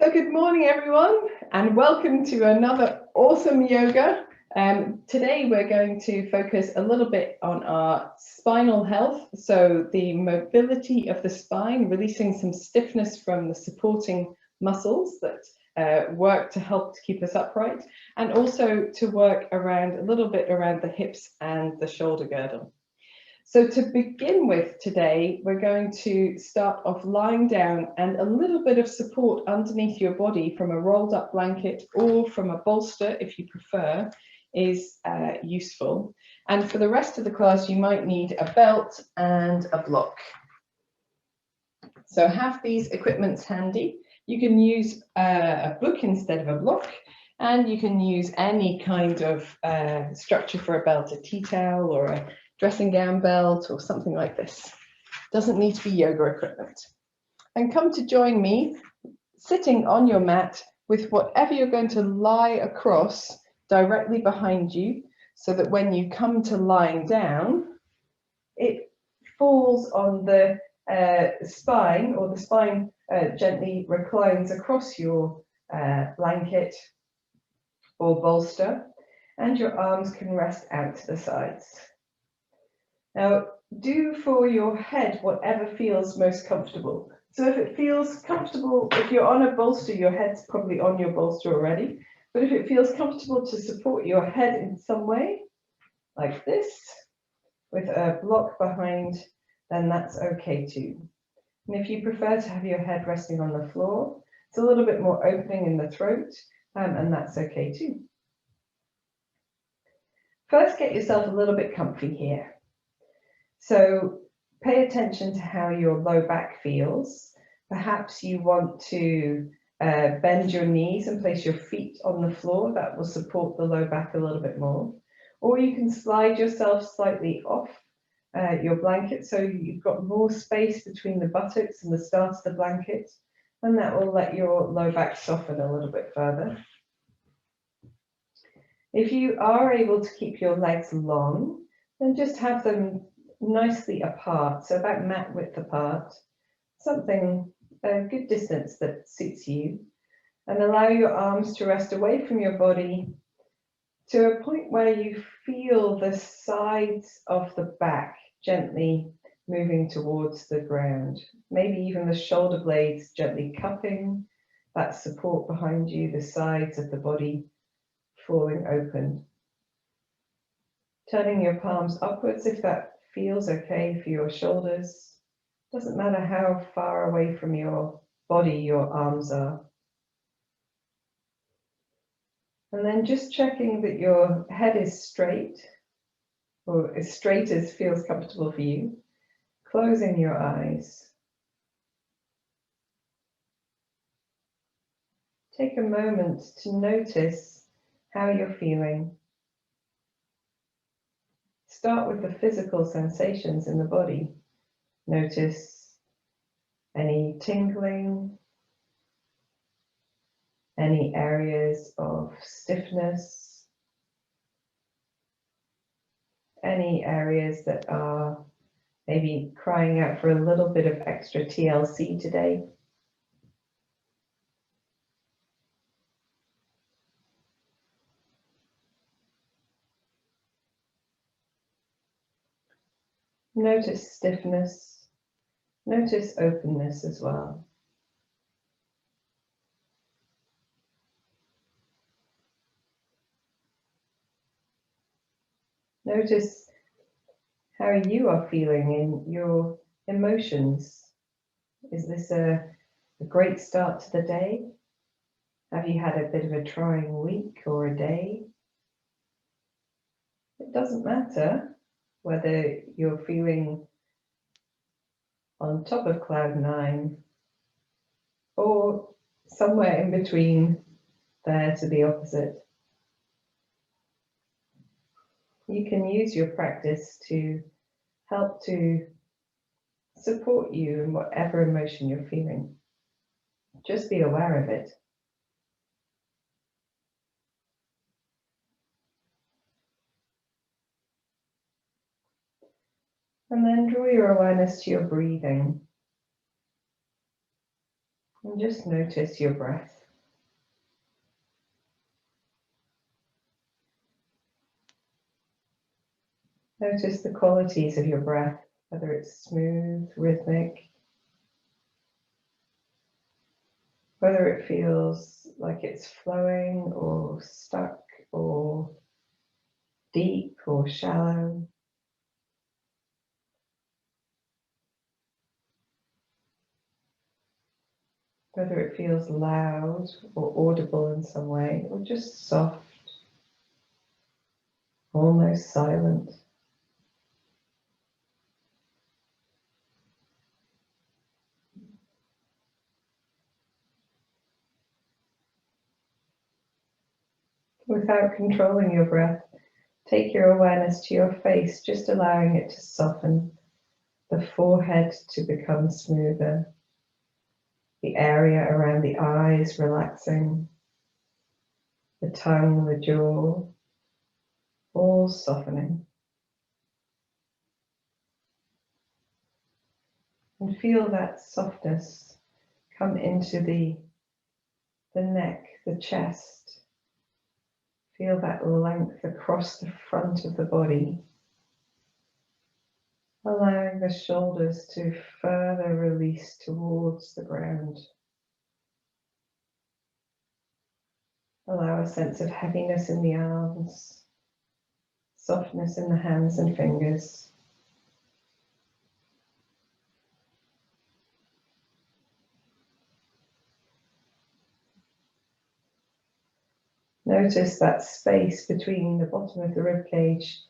So good morning everyone and welcome to another awesome yoga. Today we're going to focus a little bit on our spinal health, so the mobility of the spine, releasing some stiffness from the supporting muscles that work to help to keep us upright, and also to work around a little bit around the hips and the shoulder girdle. So to begin with today, we're going to start off lying down, and a little bit of support underneath your body from a rolled up blanket or from a bolster, if you prefer, is useful. And for the rest of the class, you might need a belt and a block. So have these equipments handy. You can use a book instead of a block, and you can use any kind of structure for a belt, a tea towel or a dressing gown belt or something like this. Doesn't need to be yoga equipment. And come to join me sitting on your mat with whatever you're going to lie across directly behind you, so that when you come to lying down, it falls on the spine, or the spine gently reclines across your blanket or bolster, and your arms can rest out to the sides. Now, do for your head whatever feels most comfortable. So if it feels comfortable, if you're on a bolster, your head's probably on your bolster already. But if it feels comfortable to support your head in some way, like this, with a block behind, then that's okay too. And if you prefer to have your head resting on the floor, it's a little bit more opening in the throat, and that's okay too. First, get yourself a little bit comfy here. So pay attention to how your low back feels. Perhaps you want to bend your knees and place your feet on the floor. That will support the low back a little bit more. Or you can slide yourself slightly off your blanket, so you've got more space between the buttocks and the start of the blanket, and that will let your low back soften a little bit further. If you are able to keep your legs long, then just have them nicely apart, so about mat width apart, something a good distance that suits you, and allow your arms to rest away from your body to a point where you feel the sides of the back gently moving towards the ground, maybe even the shoulder blades gently cupping, that support behind you, the sides of the body falling open. Turning your palms upwards if that feels okay for your shoulders. Doesn't matter how far away from your body your arms are. And then just checking that your head is straight, or as straight as feels comfortable for you. Closing your eyes. Take a moment to notice how you're feeling. Start with the physical sensations in the body. Notice any tingling, any areas of stiffness, any areas that are maybe crying out for a little bit of extra TLC today. Notice stiffness, notice openness as well. Notice how you are feeling in your emotions. Is this a great start to the day? Have you had a bit of a trying week or a day? It doesn't matter whether you're feeling on top of cloud 9 or somewhere in between there to the opposite. You can use your practice to help to support you in whatever emotion you're feeling. Just be aware of it. And then draw your awareness to your breathing. And just notice your breath. Notice the qualities of your breath, whether it's smooth, rhythmic, whether it feels like it's flowing or stuck or deep or shallow. Whether it feels loud or audible in some way, or just soft, almost silent. Without controlling your breath, take your awareness to your face, just allowing it to soften, the forehead to become smoother, the area around the eyes relaxing, the tongue, the jaw, all softening. And feel that softness come into the neck, the chest. Feel that length across the front of the body, allowing the shoulders to further release towards the ground. Allow a sense of heaviness in the arms, softness in the hands and fingers. Notice that space between the bottom of the rib cage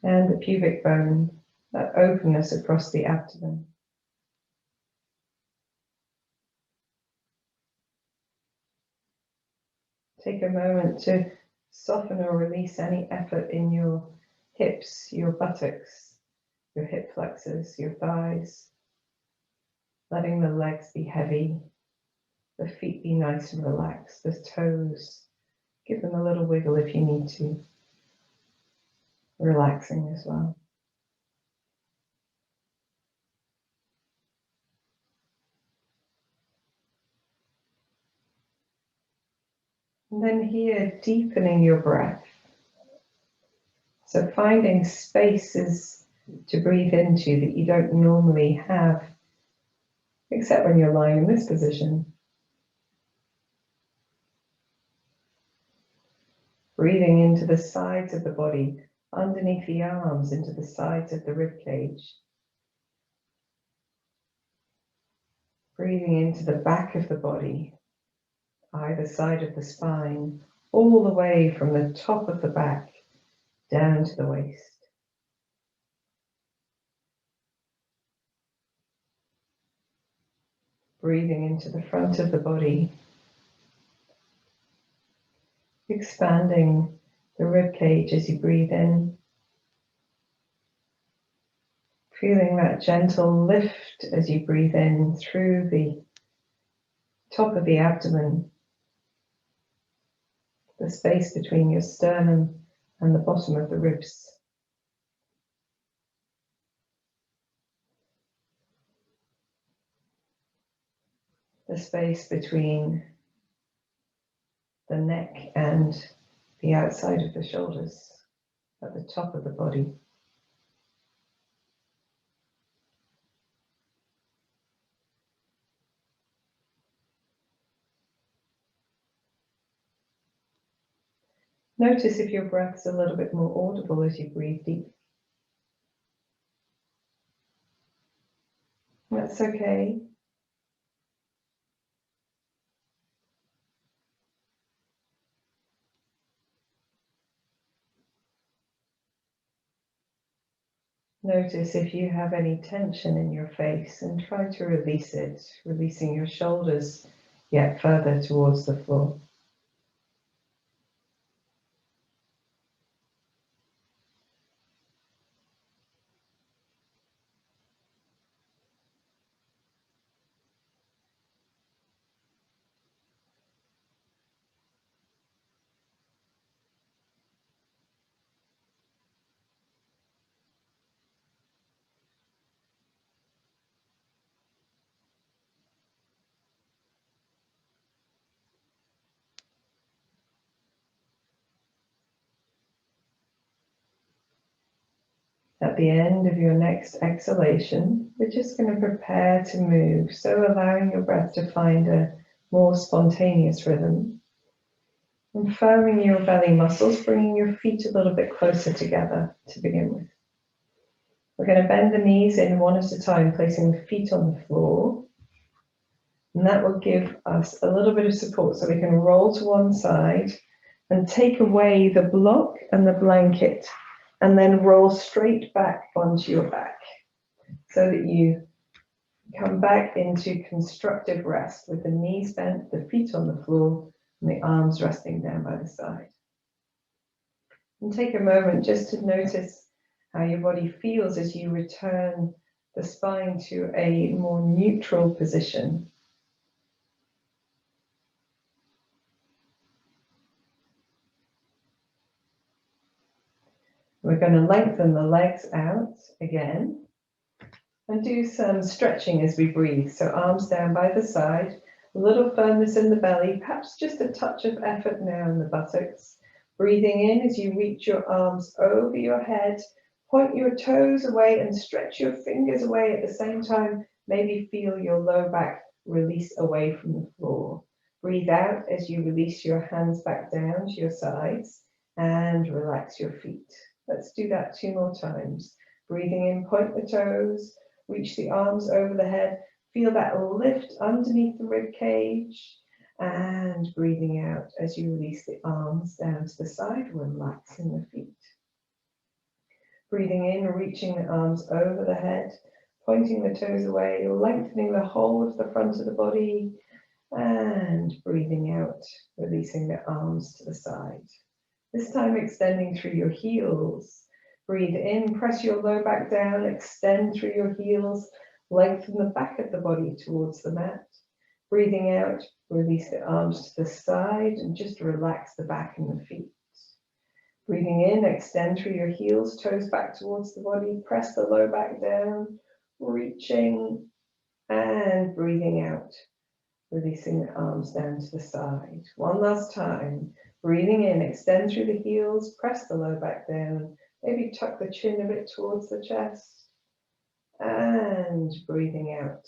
and the pubic bone, that openness across the abdomen. Take a moment to soften or release any effort in your hips, your buttocks, your hip flexors, your thighs, letting the legs be heavy, the feet be nice and relaxed, the toes, give them a little wiggle if you need to, relaxing as well. And then here, deepening your breath. So finding spaces to breathe into that you don't normally have, except when you're lying in this position. Breathing into the sides of the body, underneath the arms, into the sides of the rib cage. Breathing into the back of the body, either side of the spine, all the way from the top of the back down to the waist. Breathing into the front of the body, expanding the rib cage as you breathe in. Feeling that gentle lift as you breathe in through the top of the abdomen, the space between your sternum and the bottom of the ribs. The space between the neck and the outside of the shoulders at the top of the body. Notice if your breath's a little bit more audible as you breathe deep. That's okay. Notice if you have any tension in your face and try to release it, releasing your shoulders yet further towards the floor. At the end of your next exhalation, we're just going to prepare to move, so allowing your breath to find a more spontaneous rhythm. And firming your belly muscles, bringing your feet a little bit closer together to begin with. We're going to bend the knees in one at a time, placing the feet on the floor. And that will give us a little bit of support so we can roll to one side and take away the block and the blanket, and then roll straight back onto your back so that you come back into constructive rest with the knees bent, the feet on the floor, and the arms resting down by the side. And take a moment just to notice how your body feels as you return the spine to a more neutral position. We're going to lengthen the legs out again and do some stretching as we breathe. So arms down by the side, a little firmness in the belly, perhaps just a touch of effort now in the buttocks. Breathing in as you reach your arms over your head, point your toes away and stretch your fingers away at the same time. Maybe feel your low back release away from the floor. Breathe out as you release your hands back down to your sides and relax your feet. Let's do that 2 more times. Breathing in, point the toes, reach the arms over the head, feel that lift underneath the rib cage, and breathing out as you release the arms down to the side, relaxing the feet. Breathing in, reaching the arms over the head, pointing the toes away, lengthening the whole of the front of the body, and breathing out, releasing the arms to the side. This time extending through your heels. Breathe in, press your low back down, extend through your heels, lengthen the back of the body towards the mat. Breathing out, release the arms to the side and just relax the back and the feet. Breathing in, extend through your heels, toes back towards the body, press the low back down, reaching, and breathing out, releasing the arms down to the side. One last time. Breathing in, extend through the heels, press the low back down, maybe tuck the chin a bit towards the chest, and breathing out,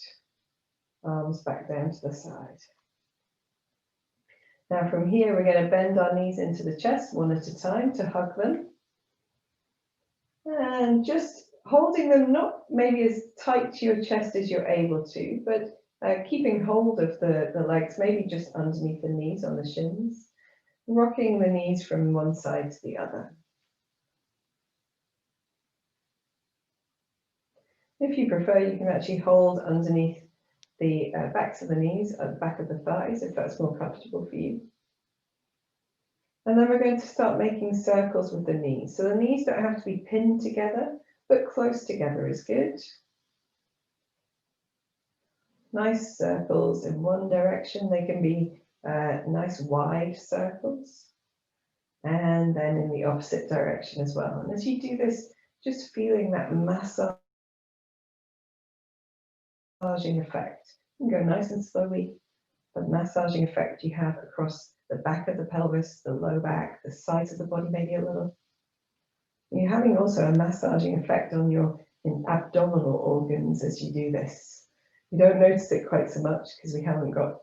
arms back down to the side. Now from here, we're going to bend our knees into the chest one at a time to hug them. And just holding them not maybe as tight to your chest as you're able to, but keeping hold of the legs, maybe just underneath the knees on the shins. Rocking the knees from one side to the other. If you prefer, you can actually hold underneath the backs of the knees at the back of the thighs, if that's more comfortable for you. And then we're going to start making circles with the knees. So the knees don't have to be pinned together, but close together is good. Nice circles in one direction. They can be nice wide circles. And then in the opposite direction as well. And as you do this, just feeling that massaging effect. You can go nice and slowly. The massaging effect you have across the back of the pelvis, the low back, the sides of the body, maybe a little. You're having also a massaging effect on your abdominal organs as you do this. You don't notice it quite so much because we haven't got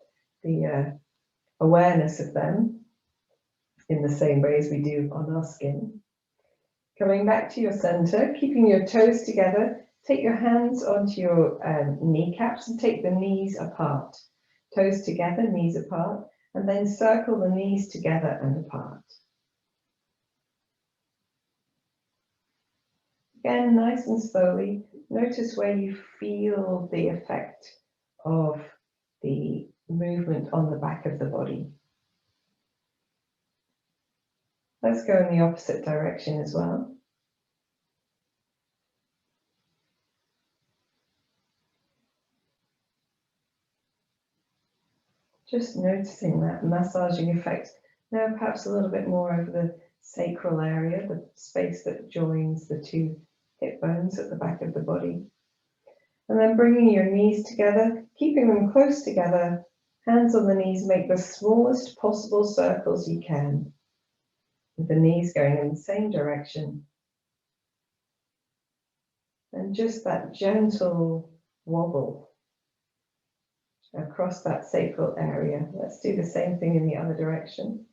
the awareness of them in the same way as we do on our skin. Coming back to your center, keeping your toes together, take your hands onto your kneecaps and take the knees apart. Toes together, knees apart, and then circle the knees together and apart. Again, nice and slowly, notice where you feel the effect of the movement on the back of the body. Let's go in the opposite direction as well. Just noticing that massaging effect. Now perhaps a little bit more over the sacral area, the space that joins the 2 hip bones at the back of the body. And then bringing your knees together, keeping them close together, hands on the knees, make the smallest possible circles you can, with the knees going in the same direction. And just that gentle wobble across that sacral area. Let's do the same thing in the other direction.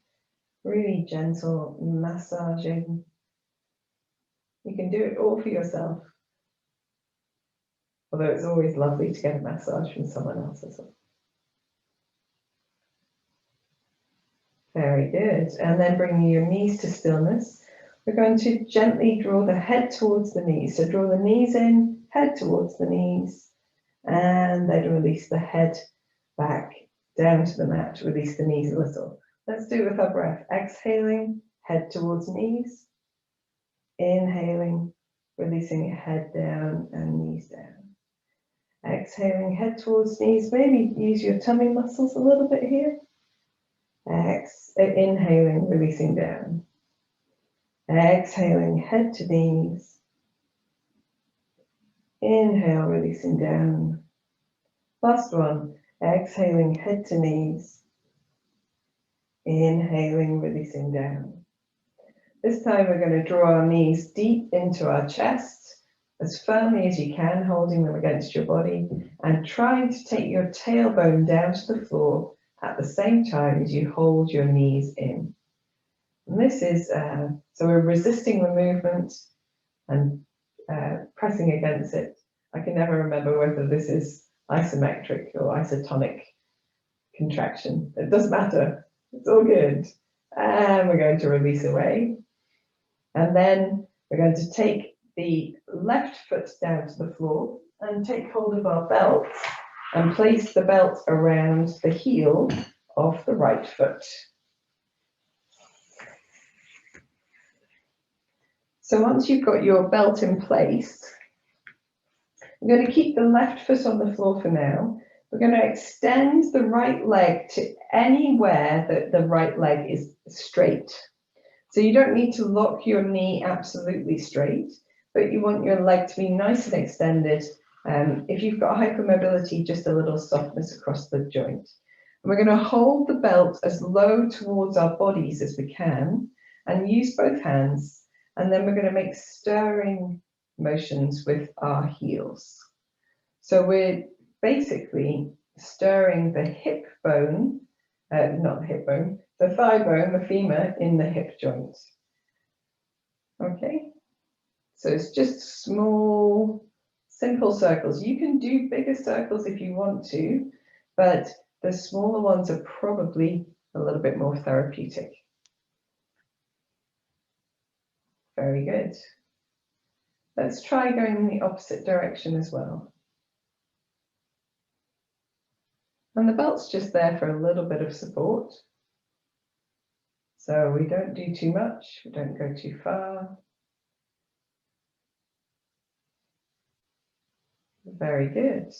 Really gentle massaging. You can do it all for yourself. Although it's always lovely to get a massage from someone else as well. Very good. And then bringing your knees to stillness. We're going to gently draw the head towards the knees. So draw the knees in, head towards the knees, and then release the head back down to the mat. Release the knees a little. Let's do it with our breath. Exhaling, head towards knees. Inhaling, releasing head down and knees down. Exhaling, head towards knees. Maybe use your tummy muscles a little bit here. Inhaling, releasing down. Exhaling, head to knees. Inhale, releasing down. Last one. Exhaling, head to knees. Inhaling, releasing down. This time we're going to draw our knees deep into our chest, as firmly as you can, holding them against your body, and trying to take your tailbone down to the floor at the same time as you hold your knees in. And this is, so we're resisting the movement and pressing against it. I can never remember whether this is isometric or isotonic contraction. It doesn't matter. It's all good. And we're going to release away. And then we're going to take the left foot down to the floor and take hold of our belt and place the belt around the heel of the right foot. So once you've got your belt in place, I'm going to keep the left foot on the floor for now. We're going to extend the right leg to anywhere that the right leg is straight. So you don't need to lock your knee absolutely straight, but you want your leg to be nice and extended. If you've got hypermobility, just a little softness across the joint. And we're going to hold the belt as low towards our bodies as we can and use both hands. And then we're going to make stirring motions with our heels. So we're basically stirring the hip bone, not the hip bone, the thigh bone, the femur in the hip joint. Okay, so it's just small, simple circles. You can do bigger circles if you want to, but the smaller ones are probably a little bit more therapeutic. Very good. Let's try going in the opposite direction as well. And the belt's just there for a little bit of support. So we don't do too much, we don't go too far. Very good.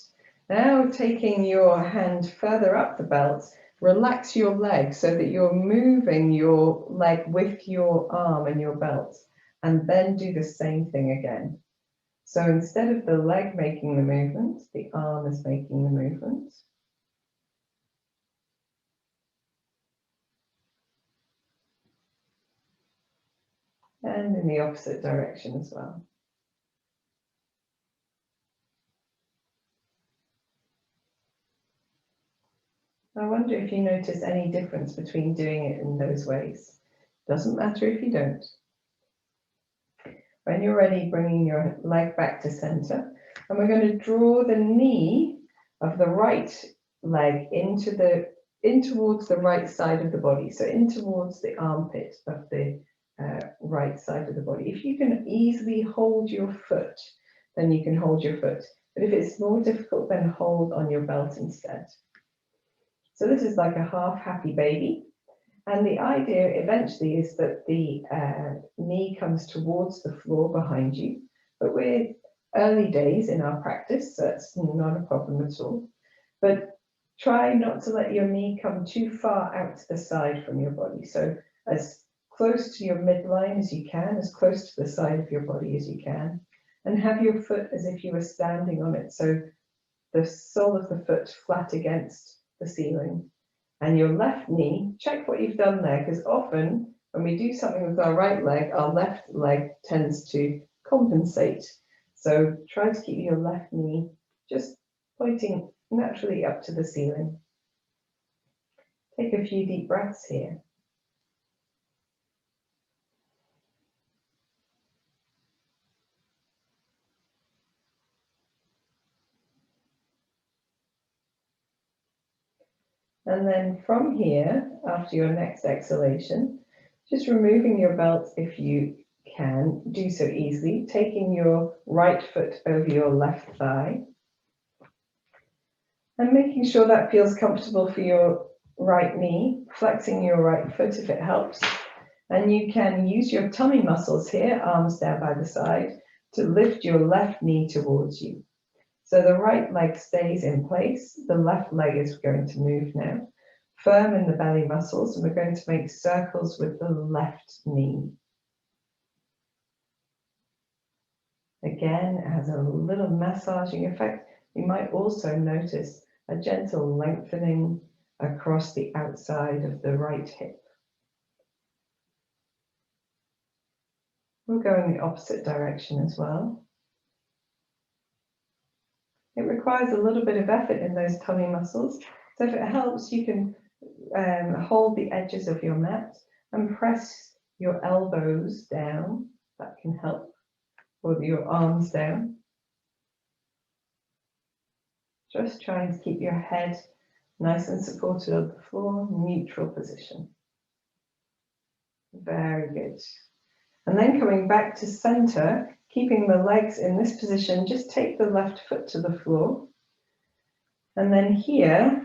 Now taking your hand further up the belt, relax your leg so that you're moving your leg with your arm and your belt, and then do the same thing again. So instead of the leg making the movement, the arm is making the movement. And in the opposite direction as well. I wonder if you notice any difference between doing it in those ways. Doesn't matter if you don't. When you're ready, bringing your leg back to center, and we're going to draw the knee of the right leg in towards the right side of the body, so in towards the armpit of the right side of the body. If you can easily hold your foot, then you can hold your foot. But if it's more difficult, then hold on your belt instead. So this is like a half happy baby. And the idea eventually is that the knee comes towards the floor behind you. But we're early days in our practice, so that's not a problem at all. But try not to let your knee come too far out to the side from your body. So as close to your midline as you can, as close to the side of your body as you can. And have your foot as if you were standing on it. So the sole of the foot flat against the ceiling. And your left knee, check what you've done there, because often when we do something with our right leg, our left leg tends to compensate. So try to keep your left knee just pointing naturally up to the ceiling. Take a few deep breaths here. And then from here, after your next exhalation, just removing your belt if you can, do so easily, taking your right foot over your left thigh and making sure that feels comfortable for your right knee, flexing your right foot if it helps. And you can use your tummy muscles here, arms down by the side, to lift your left knee towards you. So the right leg stays in place, the left leg is going to move now. Firm in the belly muscles, and we're going to make circles with the left knee. Again, it has a little massaging effect. You might also notice a gentle lengthening across the outside of the right hip. We'll go in the opposite direction as well. It requires a little bit of effort in those tummy muscles. So if it helps, you can hold the edges of your mat and press your elbows down. That can help. Or your arms down. Just trying to keep your head nice and supported on the floor, neutral position. Very good. And then coming back to center, keeping the legs in this position, just take the left foot to the floor. And then here,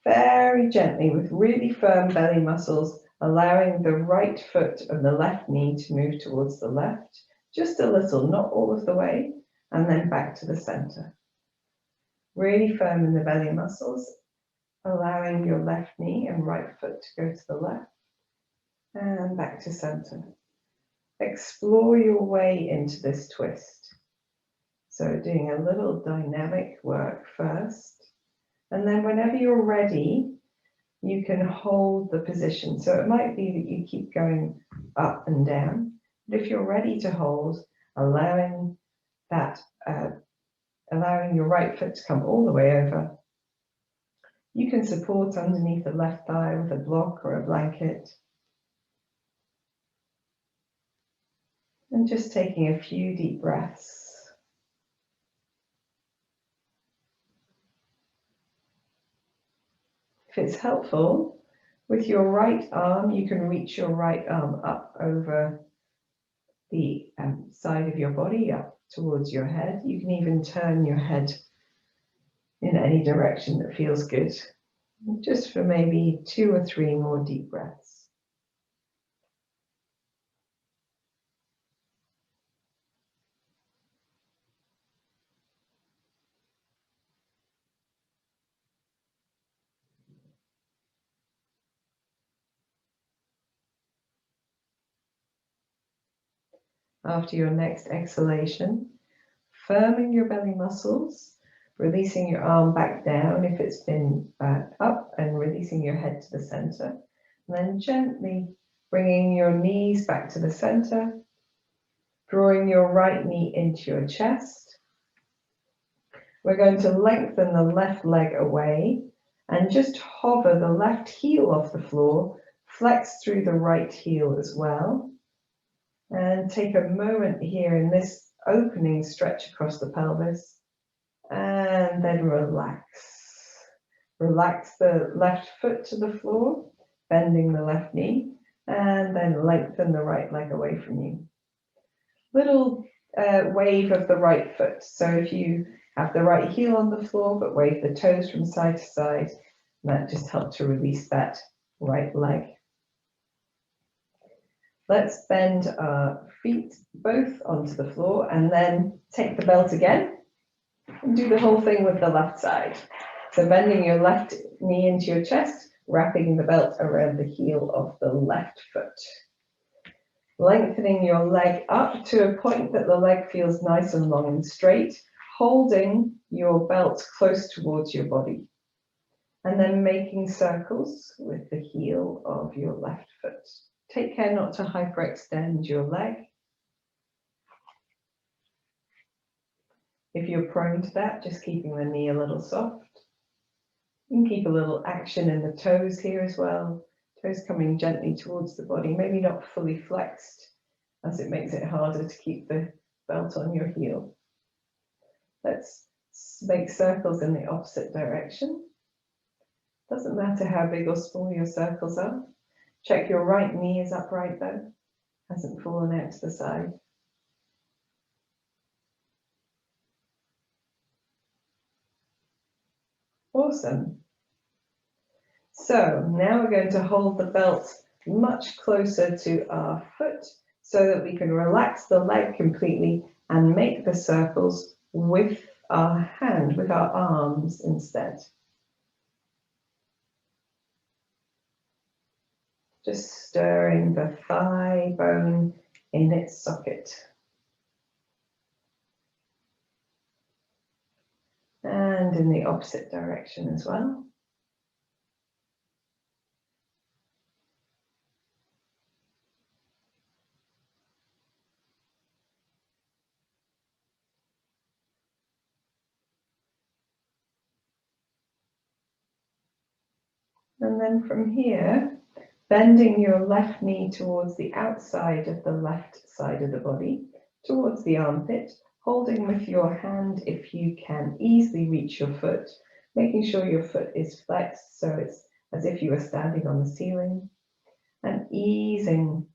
very gently with really firm belly muscles, allowing the right foot of the left knee to move towards the left, just a little, not all of the way, and then back to the center. Really firm in the belly muscles, allowing your left knee and right foot to go to the left, and back to center. Explore your way into this twist. So doing a little dynamic work first, and then whenever you're ready, you can hold the position. So it might be that you keep going up and down, but if you're ready to hold, allowing your right foot to come all the way over, you can support underneath the left thigh with a block or a blanket. And just taking a few deep breaths. If it's helpful, with your right arm, you can reach your right arm up over the side of your body, up towards your head. You can even turn your head in any direction that feels good, just for maybe 2 or 3 more deep breaths. After your next exhalation, firming your belly muscles, releasing your arm back down if it's been up, and releasing your head to the center. And then gently bringing your knees back to the center, drawing your right knee into your chest. We're going to lengthen the left leg away and just hover the left heel off the floor, flex through the right heel as well. And take a moment here in this opening stretch across the pelvis, and then relax. Relax the left foot to the floor, bending the left knee, and then lengthen the right leg away from you. Little wave of the right foot. So if you have the right heel on the floor, but wave the toes from side to side, that just helps to release that right leg. Let's bend our feet both onto the floor and then take the belt again and do the whole thing with the left side. So bending your left knee into your chest, wrapping the belt around the heel of the left foot. Lengthening your leg up to a point that the leg feels nice and long and straight, holding your belt close towards your body. And then making circles with the heel of your left foot. Take care not to hyperextend your leg. If you're prone to that, just keeping the knee a little soft. You can keep a little action in the toes here as well. Toes coming gently towards the body, maybe not fully flexed, as it makes it harder to keep the belt on your heel. Let's make circles in the opposite direction. Doesn't matter how big or small your circles are. Check your right knee is upright though, hasn't fallen out to the side. Awesome. So now we're going to hold the belt much closer to our foot so that we can relax the leg completely and make the circles with our hand, with our arms instead. Just stirring the thigh bone in its socket. And in the opposite direction as well. And then from here, bending your left knee towards the outside of the left side of the body, towards the armpit, holding with your hand if you can easily reach your foot, making sure your foot is flexed so it's as if you were standing on the ceiling, and easing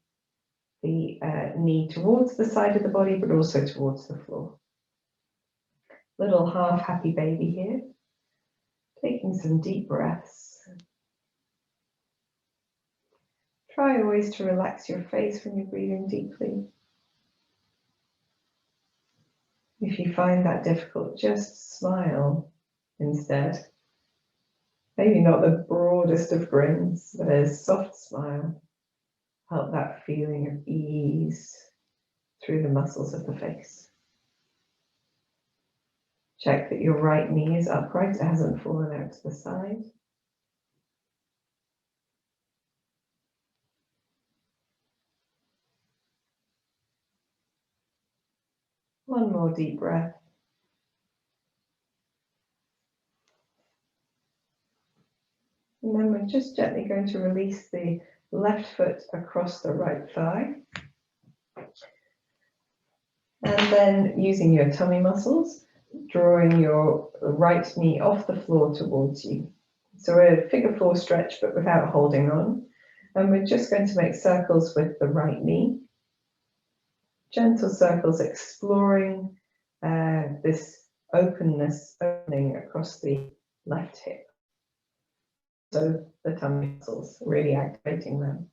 the knee towards the side of the body but also towards the floor. Little half happy baby here, taking some deep breaths. Try always to relax your face when you're breathing deeply. If you find that difficult, just smile instead. Maybe not the broadest of grins, but a soft smile. Help that feeling of ease through the muscles of the face. Check that your right knee is upright, it hasn't fallen out to the side. One more deep breath. And then we're just gently going to release the left foot across the right thigh. And then using your tummy muscles, drawing your right knee off the floor towards you. So a figure four stretch, but without holding on. And we're just going to make circles with the right knee. Gentle circles exploring this opening across the left hip. So the tummy muscles, really activating them.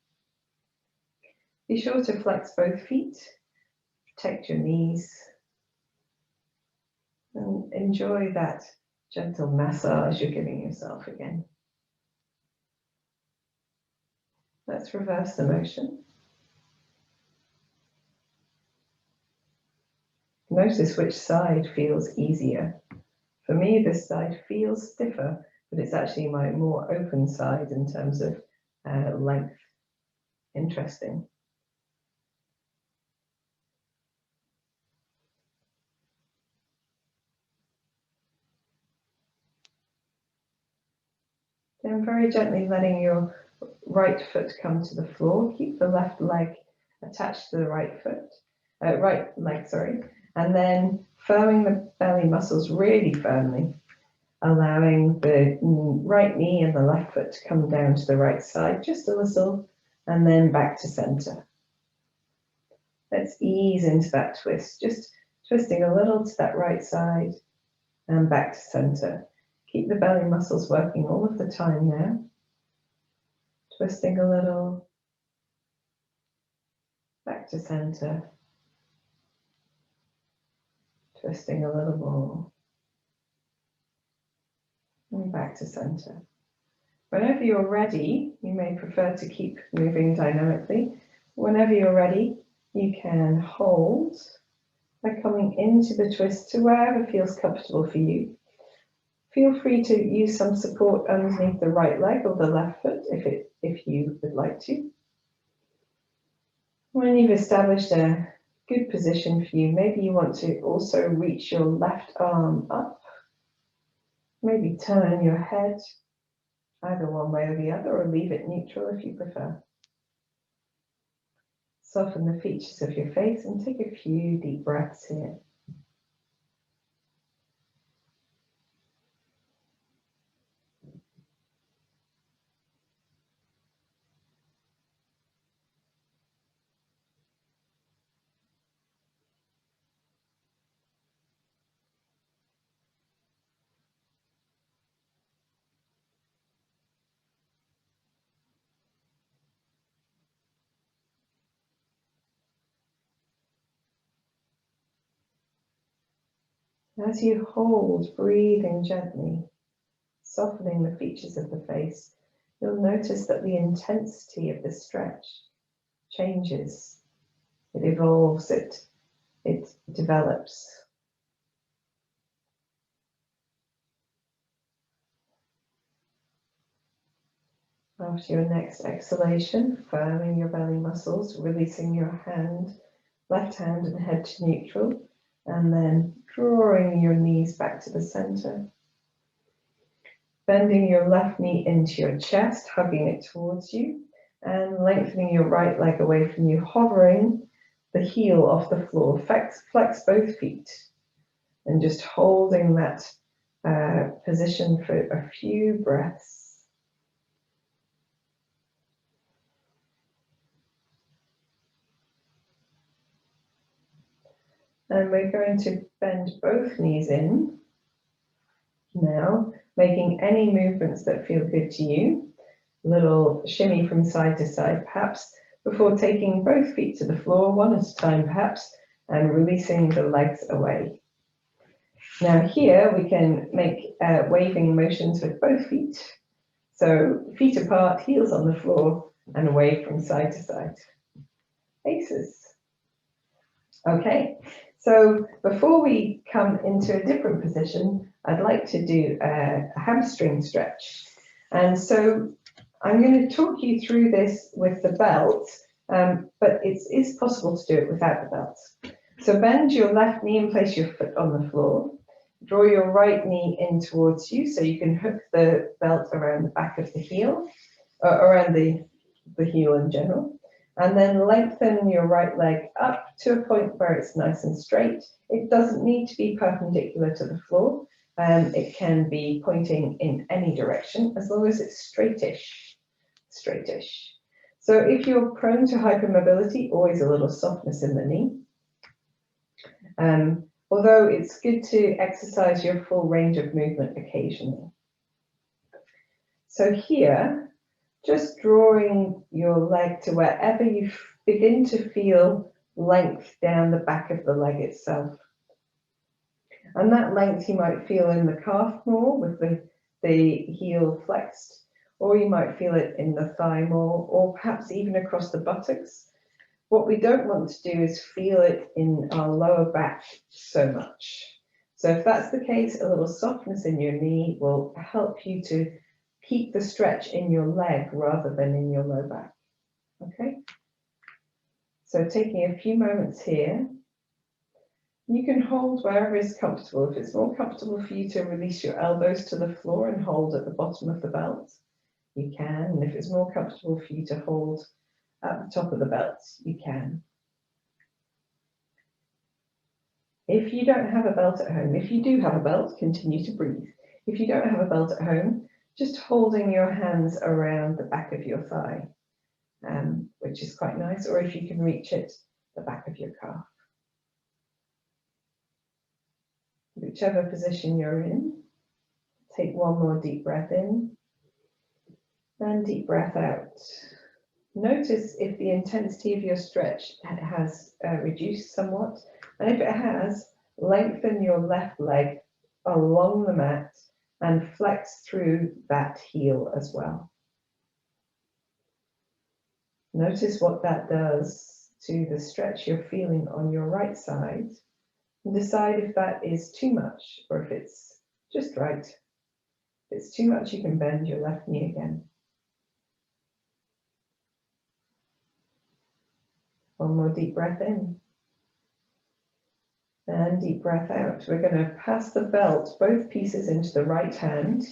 Be sure to flex both feet, protect your knees, and enjoy that gentle massage you're giving yourself again. Let's reverse the motion. Notice which side feels easier. For me, this side feels stiffer, but it's actually my more open side in terms of length. Interesting. Then very gently letting your right foot come to the floor. Keep the left leg attached to the right foot, right leg, sorry. And then firming the belly muscles really firmly, allowing the right knee and the left foot to come down to the right side just a little, and then back to center. Let's ease into that twist, just twisting a little to that right side and back to center. Keep the belly muscles working all of the time now. Twisting a little, back to center. Twisting a little more, and back to center. Whenever you're ready, you may prefer to keep moving dynamically. Whenever you're ready, you can hold by coming into the twist to wherever feels comfortable for you. Feel free to use some support underneath the right leg or the left foot if you would like to. When you've established a good position for you. Maybe you want to also reach your left arm up. Maybe turn your head either one way or the other, or leave it neutral if you prefer. Soften the features of your face and take a few deep breaths here. As you hold, breathing gently, softening the features of the face, you'll notice that the intensity of the stretch changes. It evolves, it develops. After your next exhalation, firming your belly muscles, releasing your left hand and head to neutral, and then drawing your knees back to the center. Bending your left knee into your chest, hugging it towards you, and lengthening your right leg away from you, hovering the heel off the floor. Flex both feet, and just holding that position for a few breaths. And we're going to bend both knees in now, making any movements that feel good to you. A little shimmy from side to side, perhaps, before taking both feet to the floor, one at a time, perhaps, and releasing the legs away. Now here we can make waving motions with both feet. So feet apart, heels on the floor, and away from side to side. Aces. Okay, so before we come into a different position, I'd like to do a hamstring stretch. And so I'm going to talk you through this with the belt, but it is possible to do it without the belt. So bend your left knee and place your foot on the floor. Draw your right knee in towards you so you can hook the belt around the back of the heel, or around the heel in general. And then lengthen your right leg up to a point where it's nice and straight. It doesn't need to be perpendicular to the floor. It can be pointing in any direction as long as it's straightish. So if you're prone to hypermobility, always a little softness in the knee. Although it's good to exercise your full range of movement occasionally. So here, just drawing your leg to wherever you begin to feel length down the back of the leg itself. And that length you might feel in the calf more with the heel flexed, or you might feel it in the thigh more, or perhaps even across the buttocks. What we don't want to do is feel it in our lower back so much. So if that's the case, a little softness in your knee will help you to keep the stretch in your leg rather than in your low back. Okay? So taking a few moments here, you can hold wherever is comfortable. If it's more comfortable for you to release your elbows to the floor and hold at the bottom of the belt, you can. And if it's more comfortable for you to hold at the top of the belt, you can. If you don't have a belt at home, if you do have a belt, continue to breathe. If you don't have a belt at home, just holding your hands around the back of your thigh, which is quite nice, or if you can reach it, the back of your calf. Whichever position you're in, take one more deep breath in, and deep breath out. Notice if the intensity of your stretch has reduced somewhat, and if it has, lengthen your left leg along the mat and flex through that heel as well. Notice what that does to the stretch you're feeling on your right side, and decide if that is too much or if it's just right. If it's too much, you can bend your left knee again. One more deep breath in. And deep breath out. We're going to pass the belt, both pieces, into the right hand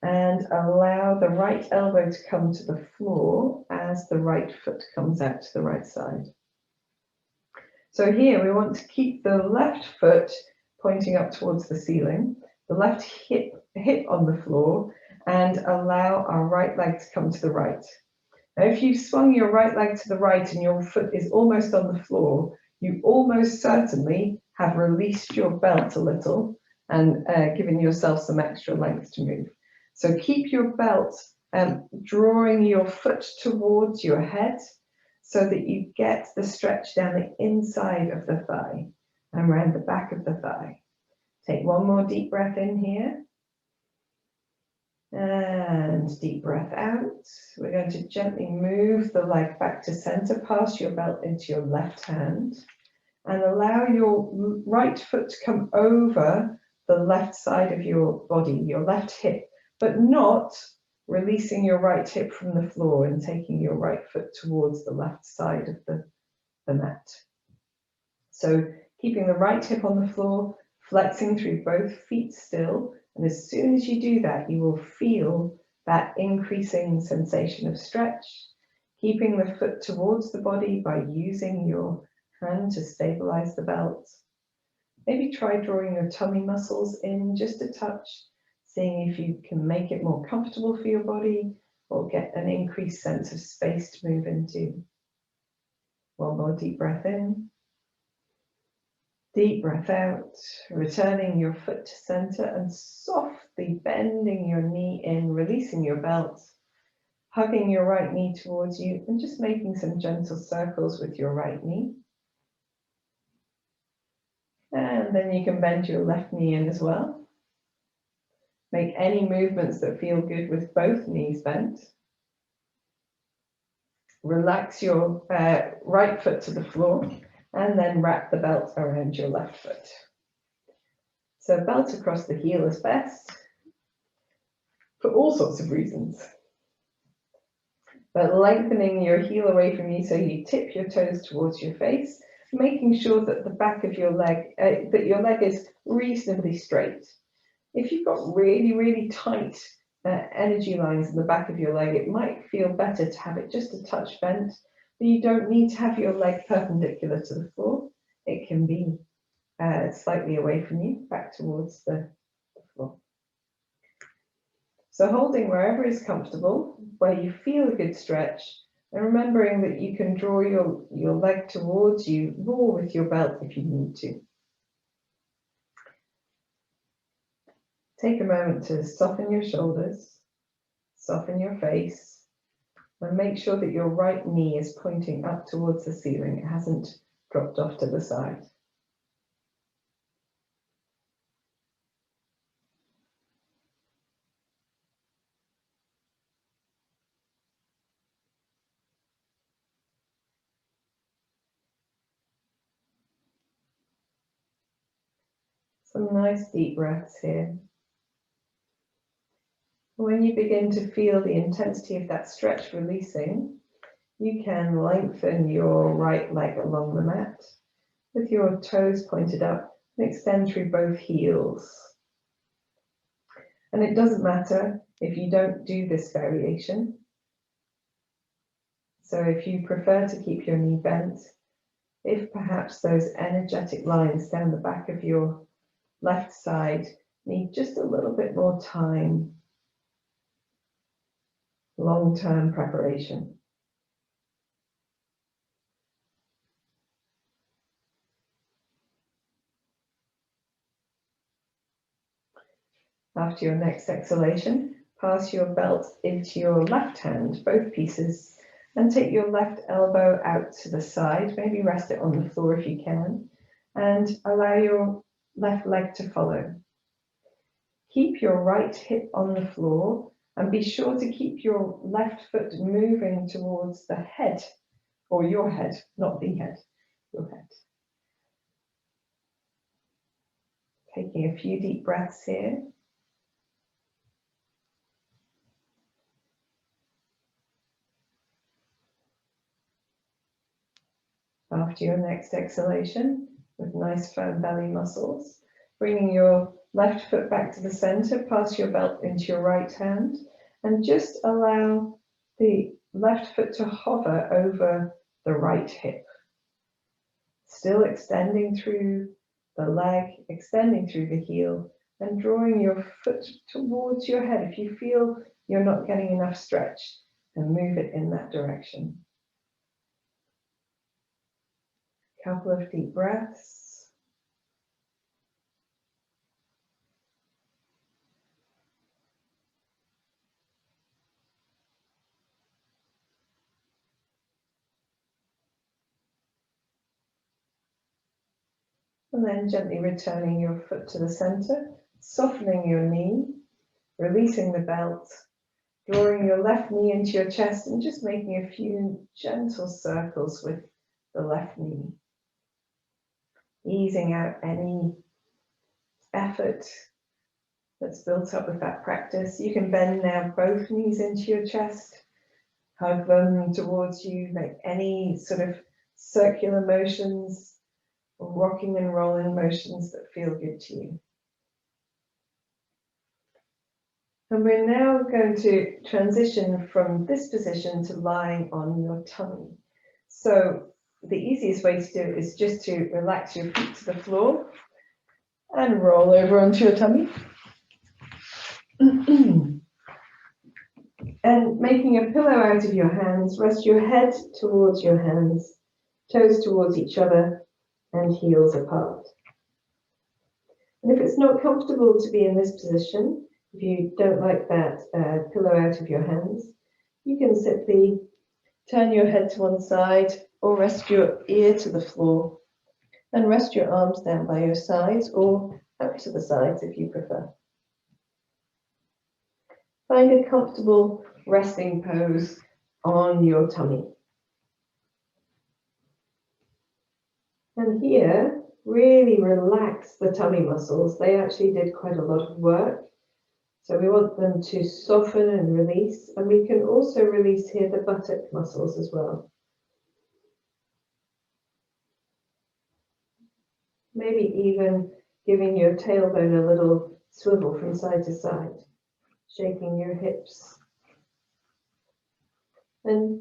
and allow the right elbow to come to the floor as the right foot comes out to the right side. So here we want to keep the left foot pointing up towards the ceiling, the left hip on the floor, and allow our right leg to come to the right. Now, if you've swung your right leg to the right and your foot is almost on the floor, you almost certainly have released your belt a little and given yourself some extra length to move. So keep your belt drawing your foot towards your head so that you get the stretch down the inside of the thigh and around the back of the thigh. Take one more deep breath in here. And deep breath out. We're going to gently move the leg back to center, pass your belt into your left hand, and allow your right foot to come over the left side of your body, your left hip, but not releasing your right hip from the floor and taking your right foot towards the left side of the mat. So keeping the right hip on the floor, flexing through both feet still. And as soon as you do that, you will feel that increasing sensation of stretch, keeping the foot towards the body by using your hand to stabilize the belt. Maybe try drawing your tummy muscles in just a touch, seeing if you can make it more comfortable for your body or get an increased sense of space to move into. One more deep breath in. Deep breath out, returning your foot to center and softly bending your knee in, releasing your belt, hugging your right knee towards you and just making some gentle circles with your right knee. And then you can bend your left knee in as well. Make any movements that feel good with both knees bent. Relax your right foot to the floor. And then wrap the belt around your left foot. So belt across the heel is best for all sorts of reasons. But lengthening your heel away from you so you tip your toes towards your face, making sure that the back of your leg, that your leg is reasonably straight. If you've got really, really tight energy lines in the back of your leg, it might feel better to have it just a touch bent. But you don't need to have your leg perpendicular to the floor. It can be slightly away from you, back towards the floor. So holding wherever is comfortable, where you feel a good stretch, and remembering that you can draw your leg towards you more with your belt if you need to. Take a moment to soften your shoulders, soften your face, and make sure that your right knee is pointing up towards the ceiling. It hasn't dropped off to the side. Some nice deep breaths here. When you begin to feel the intensity of that stretch releasing, you can lengthen your right leg along the mat with your toes pointed up and extend through both heels. And it doesn't matter if you don't do this variation. So if you prefer to keep your knee bent, if perhaps those energetic lines down the back of your left side need just a little bit more time, long-term preparation. After your next exhalation, pass your belt into your left hand, both pieces, and take your left elbow out to the side, maybe rest it on the floor if you can, and allow your left leg to follow. Keep your right hip on the floor and be sure to keep your left foot moving towards the head, or your head, not the head, your head. Taking a few deep breaths here. After your next exhalation, with nice firm belly muscles. Bringing your left foot back to the center, pass your belt into your right hand, and just allow the left foot to hover over the right hip. Still extending through the leg, extending through the heel, and drawing your foot towards your head. If you feel you're not getting enough stretch, then move it in that direction. Couple of deep breaths. And then gently returning your foot to the center, softening your knee, releasing the belt, drawing your left knee into your chest and just making a few gentle circles with the left knee. Easing out any effort that's built up with that practice. You can bend now both knees into your chest, hug them towards you, make any sort of circular motions, rocking and rolling motions that feel good to you. And we're now going to transition from this position to lying on your tummy. So the easiest way to do it is just to relax your feet to the floor and roll over onto your tummy. And making a pillow out of your hands, rest your head towards your hands, toes towards each other, and heels apart. And if it's not comfortable to be in this position, if you don't like that pillow out of your hands, you can simply turn your head to one side or rest your ear to the floor and rest your arms down by your sides or out to the sides if you prefer. Find a comfortable resting pose on your tummy. And here, really relax the tummy muscles. They actually did quite a lot of work. So we want them to soften and release. And we can also release here the buttock muscles as well. Maybe even giving your tailbone a little swivel from side to side, shaking your hips. And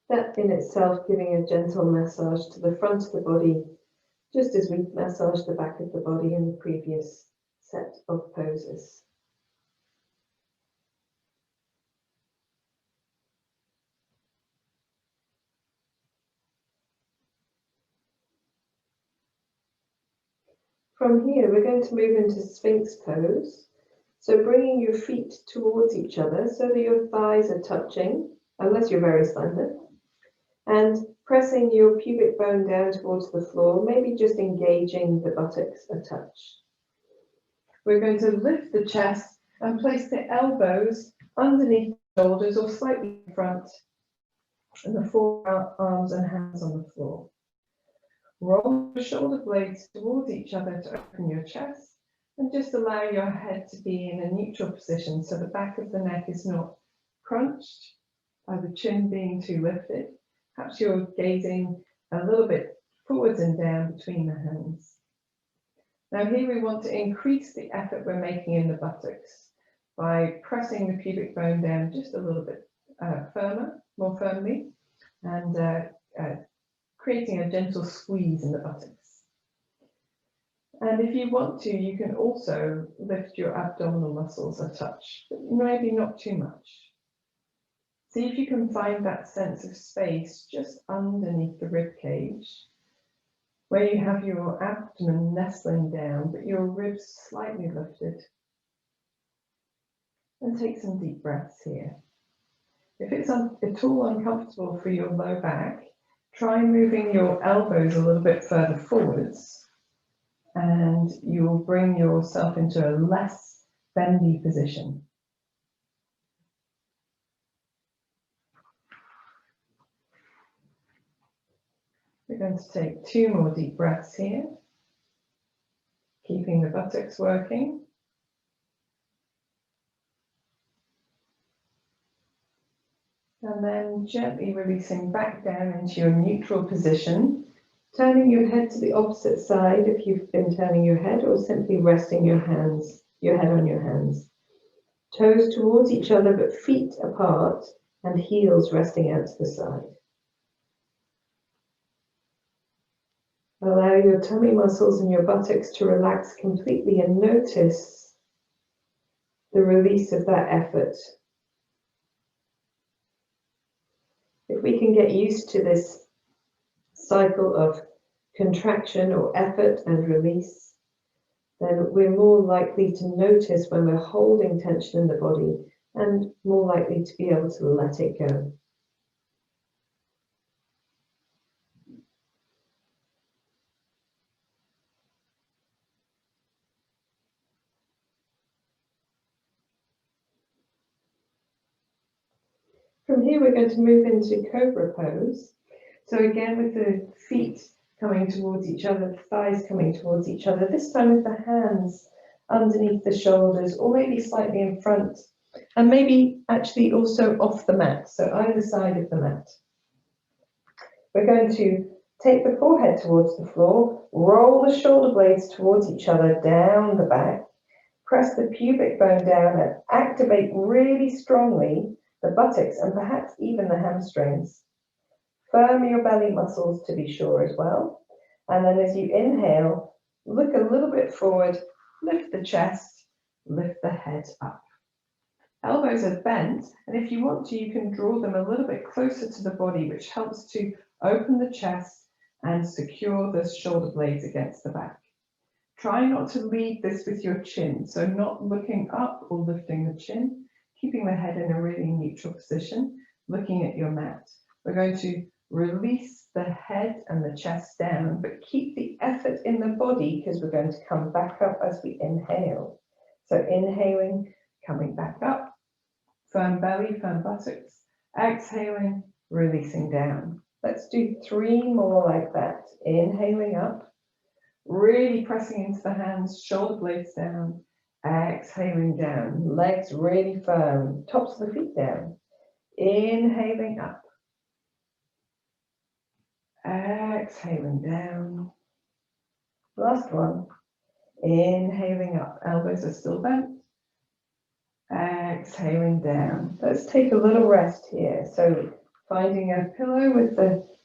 that in itself giving a gentle massage to the front of the body, just as we massaged the back of the body in the previous set of poses. From here, we're going to move into Sphinx pose. So bringing your feet towards each other so that your thighs are touching, unless you're very slender, and pressing your pubic bone down towards the floor, maybe just engaging the buttocks a touch. We're going to lift the chest and place the elbows underneath the shoulders or slightly in front, and the forearms and hands on the floor. Roll your shoulder blades towards each other to open your chest, and just allow your head to be in a neutral position so the back of the neck is not crunched by the chin being too lifted. Perhaps you're gazing a little bit forwards and down between the hands. Now here we want to increase the effort we're making in the buttocks by pressing the pubic bone down just a little bit more firmly, and creating a gentle squeeze in the buttocks. And if you want to, you can also lift your abdominal muscles a touch, but maybe not too much. See if you can find that sense of space just underneath the rib cage, where you have your abdomen nestling down, but your ribs slightly lifted. And take some deep breaths here. If it's at all uncomfortable for your low back, try moving your elbows a little bit further forwards, and you'll bring yourself into a less bendy position. We're going to take 2 more deep breaths here, keeping the buttocks working. And then gently releasing back down into your neutral position Turning your head to the opposite side if you've been turning your head, or simply resting your head on your hands. Toes towards each other but feet apart and heels resting out to the side. Allow your tummy muscles and your buttocks to relax completely and notice the release of that effort. If we can get used to this cycle of contraction or effort and release, then we're more likely to notice when we're holding tension in the body and more likely to be able to let it go. From here, we're going to move into Cobra pose. So again, with the feet coming towards each other, the thighs coming towards each other, this time with the hands underneath the shoulders, or maybe slightly in front, and maybe actually also off the mat, so either side of the mat. We're going to take the forehead towards the floor, roll the shoulder blades towards each other down the back, press the pubic bone down and activate really strongly the buttocks and perhaps even the hamstrings. Firm your belly muscles to be sure as well. And then as you inhale, look a little bit forward, lift the chest, lift the head up. Elbows are bent, and if you want to, you can draw them a little bit closer to the body, which helps to open the chest and secure the shoulder blades against the back. Try not to lead this with your chin, so not looking up or lifting the chin, keeping the head in a really neutral position, looking at your mat. We're going to release the head and the chest down, but keep the effort in the body because we're going to come back up as we inhale. So inhaling, coming back up, firm belly, firm buttocks, exhaling, releasing down. Let's do 3 more like that. Inhaling up, really pressing into the hands, shoulder blades down, exhaling down, legs really firm, tops of the feet down. Inhaling up, exhaling down. Last one. Inhaling up, elbows are still bent. Exhaling down. Let's take a little rest here. So finding a pillow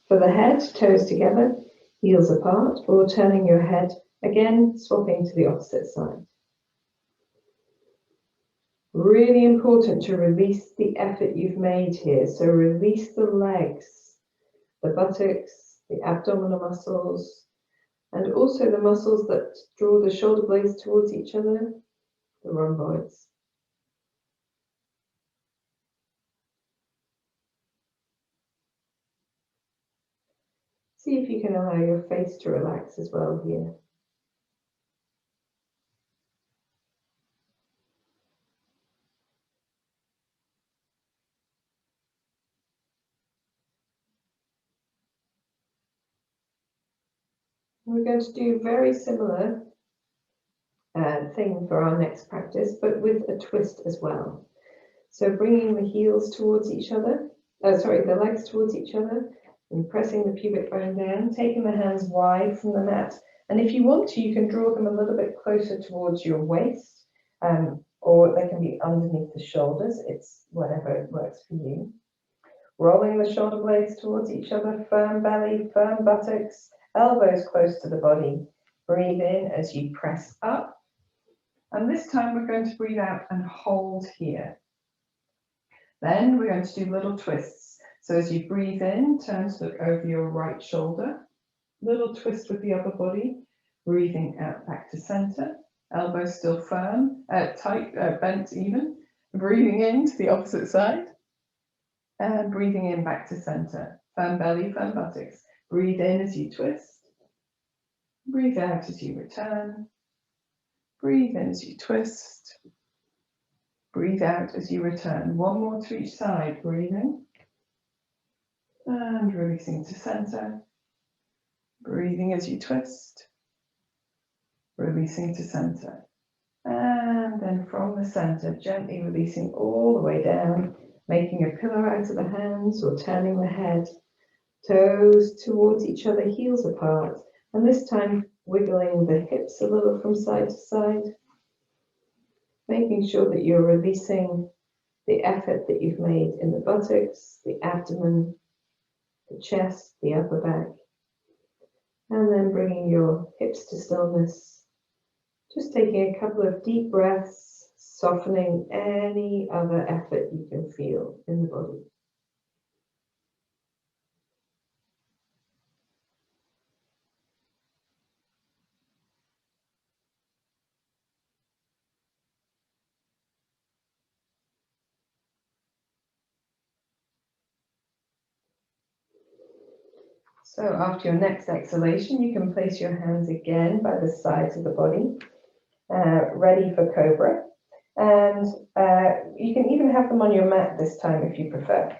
for the head, toes together, heels apart, or turning your head, again, swapping to the opposite side. Really important to release the effort you've made here. So release the legs, the buttocks, the abdominal muscles, and also the muscles that draw the shoulder blades towards each other, the rhomboids. See if you can allow your face to relax as well here. We're going to do very similar thing for our next practice, but with a twist as well. So bringing the heels towards each other, the legs towards each other, and pressing the pubic bone down, taking the hands wide from the mat. And if you want to, you can draw them a little bit closer towards your waist, or they can be underneath the shoulders. It's whatever works for you. Rolling the shoulder blades towards each other, firm belly, firm buttocks, elbows close to the body. Breathe in as you press up. And this time we're going to breathe out and hold here. Then we're going to do little twists. So as you breathe in, turn to look over your right shoulder. Little twist with the upper body. Breathing out back to center. Elbows still firm, tight, bent even. Breathing in to the opposite side. And breathing in back to center. Firm belly, firm buttocks. Breathe in as you twist. Breathe out as you return. Breathe in as you twist. Breathe out as you return. 1 more to each side. Breathing. And releasing to center. Breathing as you twist. Releasing to center. And then from the center, gently releasing all the way down, making a pillow out of the hands or turning the head. Toes towards each other, heels apart. And this time, wiggling the hips a little from side to side, making sure that you're releasing the effort that you've made in the buttocks, the abdomen, the chest, the upper back. And then bringing your hips to stillness. Just taking a couple of deep breaths, softening any other effort you can feel in the body. So after your next exhalation, you can place your hands again by the sides of the body, ready for Cobra. And you can even have them on your mat this time if you prefer.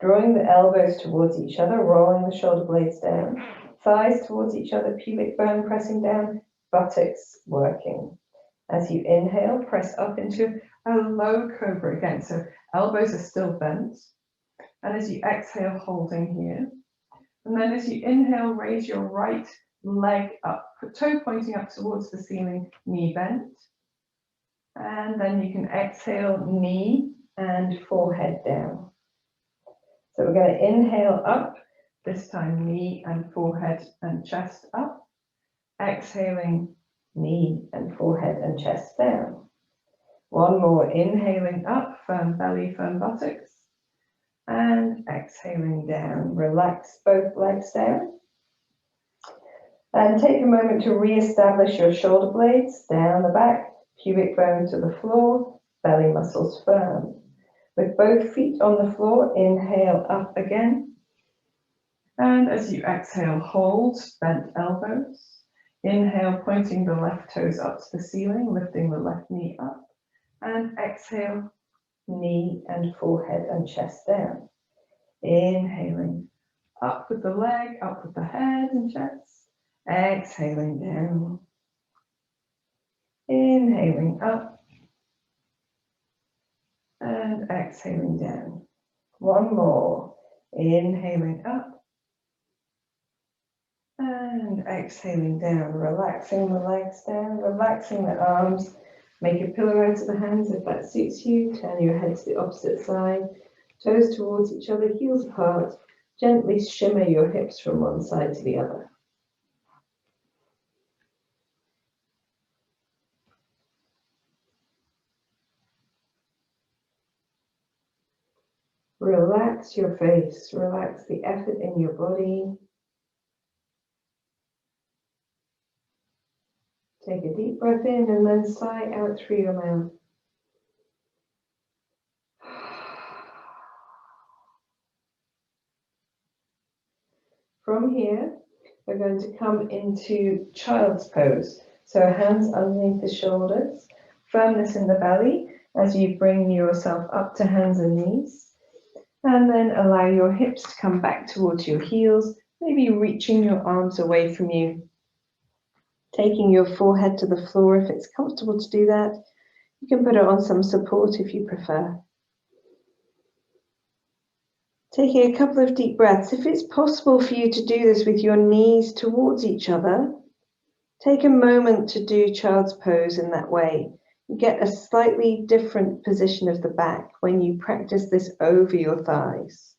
Drawing the elbows towards each other, rolling the shoulder blades down, thighs towards each other, pubic bone pressing down, buttocks working. As you inhale, press up into a low Cobra again. So elbows are still bent. And as you exhale, holding here. And then as you inhale, raise your right leg up, toe pointing up towards the ceiling, knee bent. And then you can exhale, knee and forehead down. So we're going to inhale up, this time knee and forehead and chest up. Exhaling, knee and forehead and chest down. One more, inhaling up, firm belly, firm buttocks. And exhaling down, relax both legs down. And take a moment to re-establish your shoulder blades down the back, pubic bone to the floor, belly muscles firm. With both feet on the floor, inhale up again. And as you exhale, hold bent elbows. Inhale, pointing the left toes up to the ceiling, lifting the left knee up. And exhale, knee and forehead and chest down. Inhaling, up with the leg, up with the head and chest. Exhaling down. Inhaling up. And exhaling down. One more. Inhaling up. And exhaling down. Relaxing the legs down, relaxing the arms. Make a pillow out of the hands if that suits you. Turn your head to the opposite side. Toes towards each other, heels apart. Gently shimmer your hips from one side to the other. Relax your face, relax the effort in your body. Take a deep breath in and then sigh out through your mouth. From here, we're going to come into child's pose. So hands underneath the shoulders, firmness in the belly as you bring yourself up to hands and knees. And then allow your hips to come back towards your heels, maybe reaching your arms away from you. Taking your forehead to the floor if it's comfortable to do that. You can put it on some support if you prefer. Taking a couple of deep breaths. If it's possible for you to do this with your knees towards each other, take a moment to do child's pose in that way. You get a slightly different position of the back when you practice this over your thighs.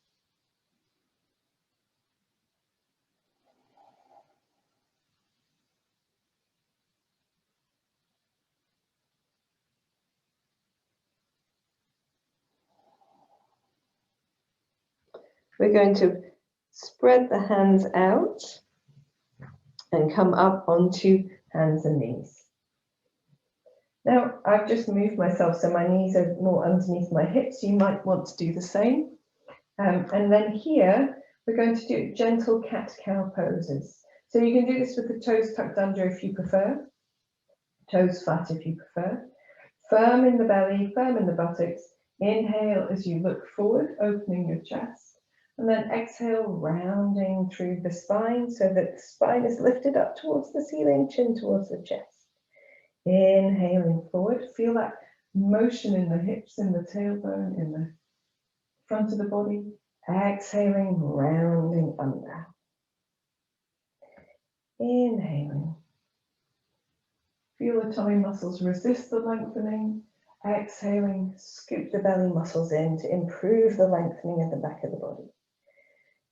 We're going to spread the hands out and come up onto hands and knees. Now, I've just moved myself so my knees are more underneath my hips. You might want to do the same. And then here, we're going to do gentle cat-cow poses. So you can do this with the toes tucked under if you prefer, toes flat if you prefer. Firm in the belly, firm in the buttocks. Inhale as you look forward, opening your chest. And then exhale, rounding through the spine so that the spine is lifted up towards the ceiling, chin towards the chest. Inhaling forward, feel that motion in the hips, in the tailbone, in the front of the body. Exhaling, rounding under. Inhaling. Feel the tummy muscles resist the lengthening. Exhaling, scoop the belly muscles in to improve the lengthening of the back of the body.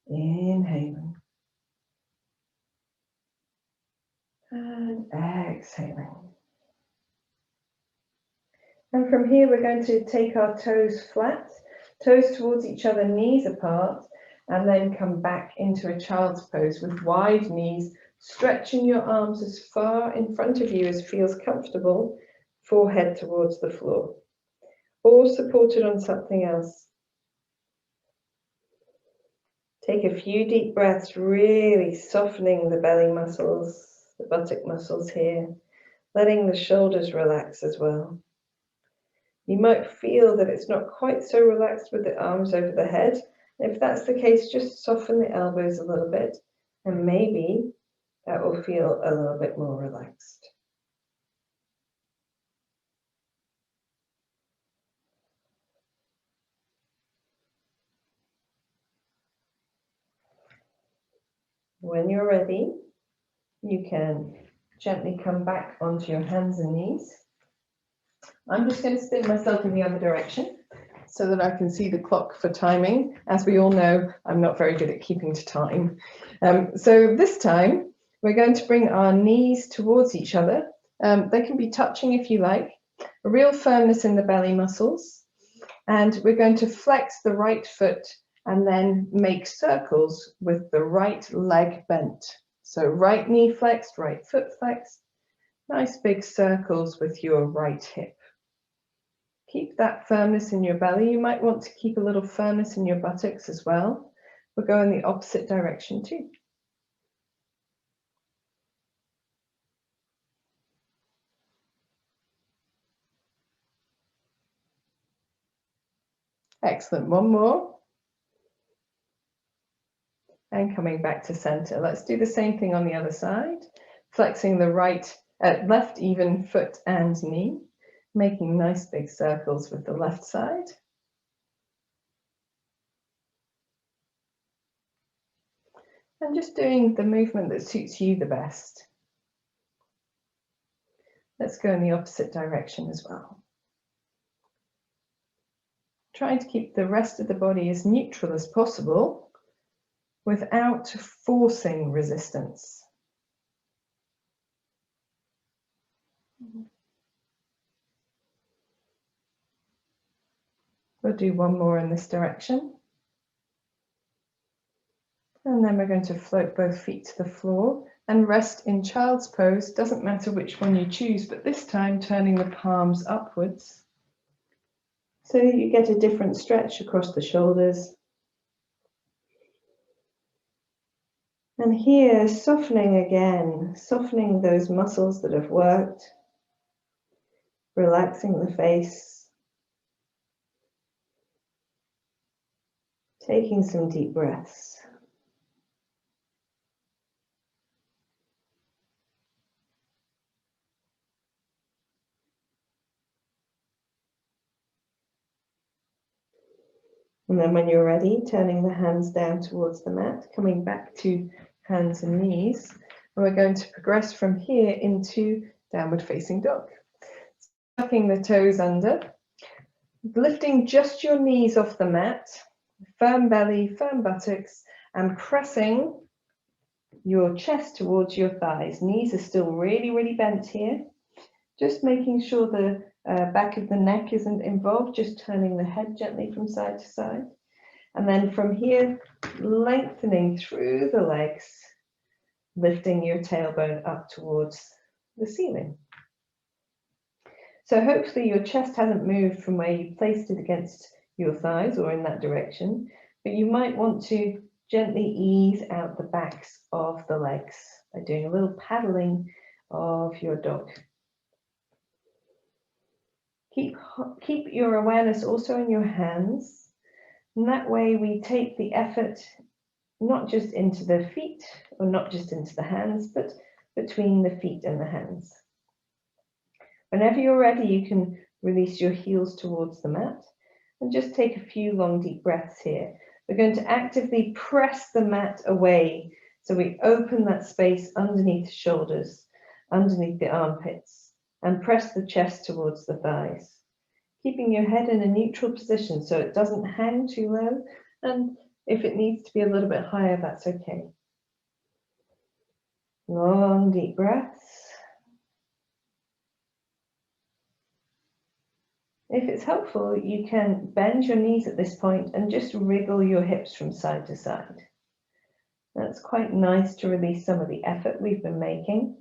Inhaling. And exhaling. And from here, we're going to take our toes flat, toes towards each other, knees apart, and then come back into a child's pose with wide knees, stretching your arms as far in front of you as feels comfortable, forehead towards the floor, or supported on something else. Take a few deep breaths, really softening the belly muscles, the buttock muscles here, letting the shoulders relax as well. You might feel that it's not quite so relaxed with the arms over the head. If that's the case, just soften the elbows a little bit, and maybe that will feel a little bit more relaxed. When you're ready, you can gently come back onto your hands and knees. I'm just going to spin myself in the other direction so that I can see the clock for timing. As we all know, I'm not very good at keeping to time. So this time, we're going to bring our knees towards each other. They can be touching if you like. A real firmness in the belly muscles. And we're going to flex the right foot and then make circles with the right leg bent. So right knee flexed, right foot flexed. Nice big circles with your right hip. Keep that firmness in your belly. You might want to keep a little firmness in your buttocks as well. We'll go in the opposite direction too. Excellent. One more. And coming back to center. Let's do the same thing on the other side. Flexing the left even foot and knee, making nice big circles with the left side. And just doing the movement that suits you the best. Let's go in the opposite direction as well. Trying to keep the rest of the body as neutral as possible without forcing resistance. We'll do one more in this direction. And then we're going to float both feet to the floor and rest in child's pose. Doesn't matter which one you choose, but this time turning the palms upwards so that you get a different stretch across the shoulders. And here, softening again, softening those muscles that have worked, relaxing the face, taking some deep breaths. And then when you're ready, turning the hands down towards the mat, coming back to hands and knees. And we're going to progress from here into downward facing dog. Tucking the toes under, lifting just your knees off the mat, firm belly, firm buttocks, and pressing your chest towards your thighs. Knees are still really, really bent here. Just making sure the back of the neck isn't involved, just turning the head gently from side to side. And then from here, lengthening through the legs, lifting your tailbone up towards the ceiling. So hopefully your chest hasn't moved from where you placed it against your thighs or in that direction, but you might want to gently ease out the backs of the legs by doing a little paddling of your dog. Keep your awareness also in your hands, and that way we take the effort not just into the feet or not just into the hands, but between the feet and the hands. Whenever you're ready, you can release your heels towards the mat and just take a few long deep breaths here. we're going to actively press the mat away. So we open that space underneath the shoulders, underneath the armpits, and press the chest towards the thighs. Keeping your head in a neutral position so it doesn't hang too low. And if it needs to be a little bit higher, that's okay. Long, deep breaths. If it's helpful, you can bend your knees at this point and just wriggle your hips from side to side. That's quite nice to release some of the effort we've been making.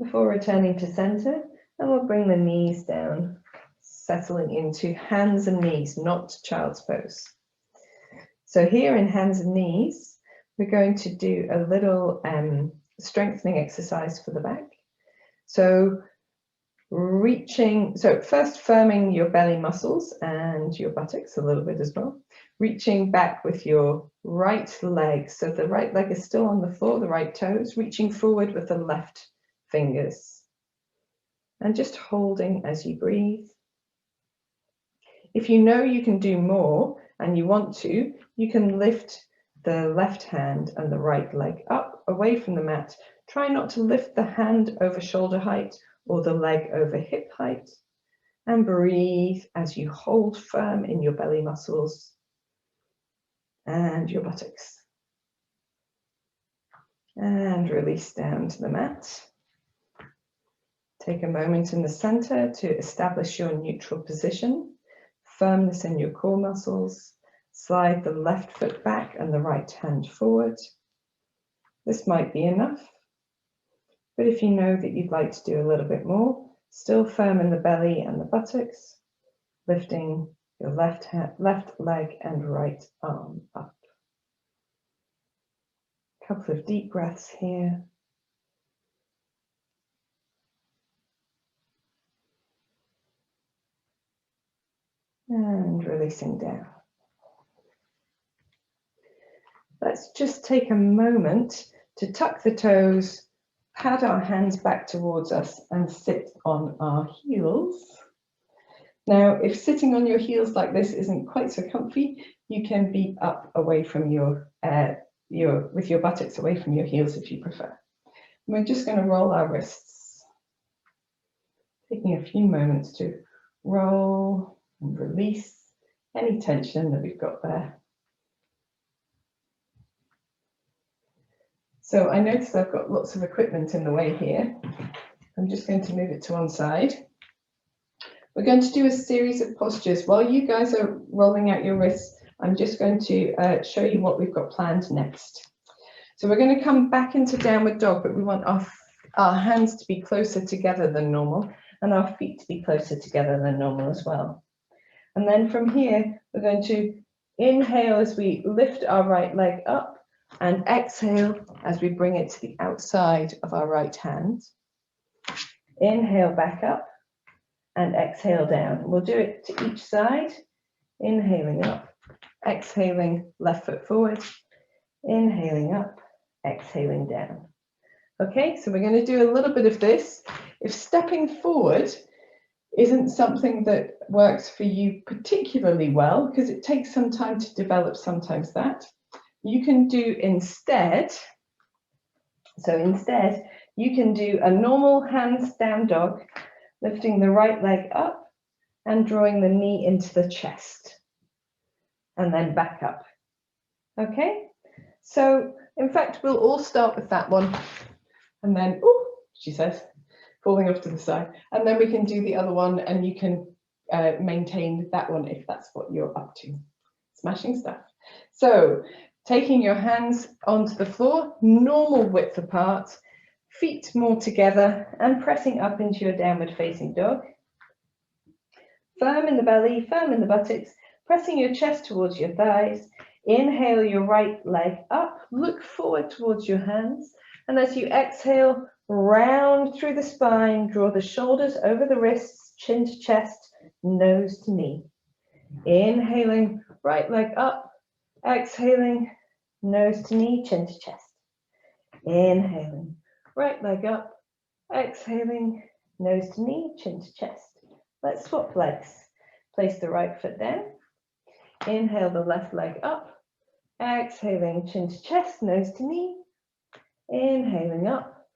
Before returning to center, and we'll bring the knees down, settling into hands and knees, not child's pose. So here in hands and knees, we're going to do a little strengthening exercise for the back. So first firming your belly muscles and your buttocks a little bit as well. Reaching back with your right leg. So the right leg is still on the floor, the right toes, reaching forward with the left fingers. And just holding as you breathe. If you know you can do more and you want to, you can lift the left hand and the right leg up away from the mat. Try not to lift the hand over shoulder height or the leg over hip height. And breathe as you hold firm in your belly muscles and your buttocks. And release down to the mat. Take a moment in the center to establish your neutral position. Firmness in your core muscles. Slide the left foot back and the right hand forward. This might be enough, but if you know that you'd like to do a little bit more, still firm in the belly and the buttocks, lifting your left leg and right arm up. A couple of deep breaths here. And releasing down. Let's just take a moment to tuck the toes, pad our hands back towards us and sit on our heels. Now, if sitting on your heels like this isn't quite so comfy, you can be up away from with your buttocks away from your heels if you prefer. And we're just going to roll our wrists, taking a few moments to roll and release any tension that we've got there. So I notice I've got lots of equipment in the way here. I'm just going to move it to one side. We're going to do a series of postures. While you guys are rolling out your wrists, I'm just going to show you what we've got planned next. So we're going to come back into downward dog, but we want our hands to be closer together than normal and our feet to be closer together than normal as well. And then from here, we're going to inhale as we lift our right leg up and exhale as we bring it to the outside of our right hand. Inhale back up and exhale down. We'll do it to each side. Inhaling up, exhaling left foot forward, inhaling up, exhaling down. Okay, so we're going to do a little bit of this. If stepping forward isn't something that works for you particularly well, because it takes some time to develop sometimes that, you can do instead, you can do a normal hands down dog, lifting the right leg up and drawing the knee into the chest and then back up. Okay, so in fact, we'll all start with that one and then, oh, she says, falling off to the side. And then we can do the other one and you can maintain that one if that's what you're up to. Smashing stuff. So taking your hands onto the floor, normal width apart, feet more together and pressing up into your downward facing dog. Firm in the belly, firm in the buttocks, pressing your chest towards your thighs. Inhale your right leg up, look forward towards your hands. And as you exhale, round through the spine, draw the shoulders over the wrists, chin to chest, nose to knee. Inhaling, right leg up, exhaling, nose to knee, chin to chest. Inhaling, right leg up, exhaling, nose to knee, chin to chest. Let's swap legs. Place the right foot down. Inhale the left leg up. Exhaling, chin to chest, nose to knee. Inhaling up.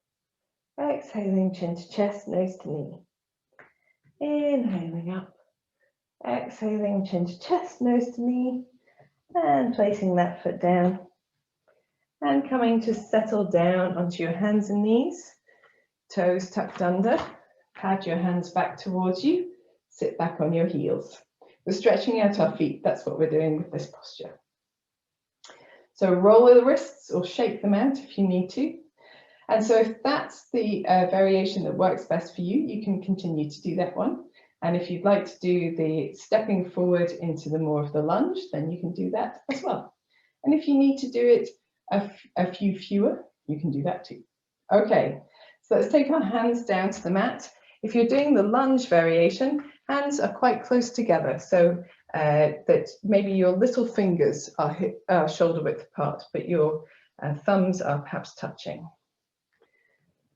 Exhaling, chin to chest, nose to knee. Inhaling up. Exhaling, chin to chest, nose to knee. And placing that foot down. And coming to settle down onto your hands and knees. Toes tucked under. Pad your hands back towards you. Sit back on your heels. We're stretching out our feet. That's what we're doing with this posture. So roll the wrists or shake them out if you need to. And so if that's the variation that works best for you, you can continue to do that one. And if you'd like to do the stepping forward into the more of the lunge, then you can do that as well. And if you need to do it a few fewer, you can do that too. Okay, so let's take our hands down to the mat. If you're doing the lunge variation, hands are quite close together, so that maybe your little fingers are shoulder width apart, but your thumbs are perhaps touching.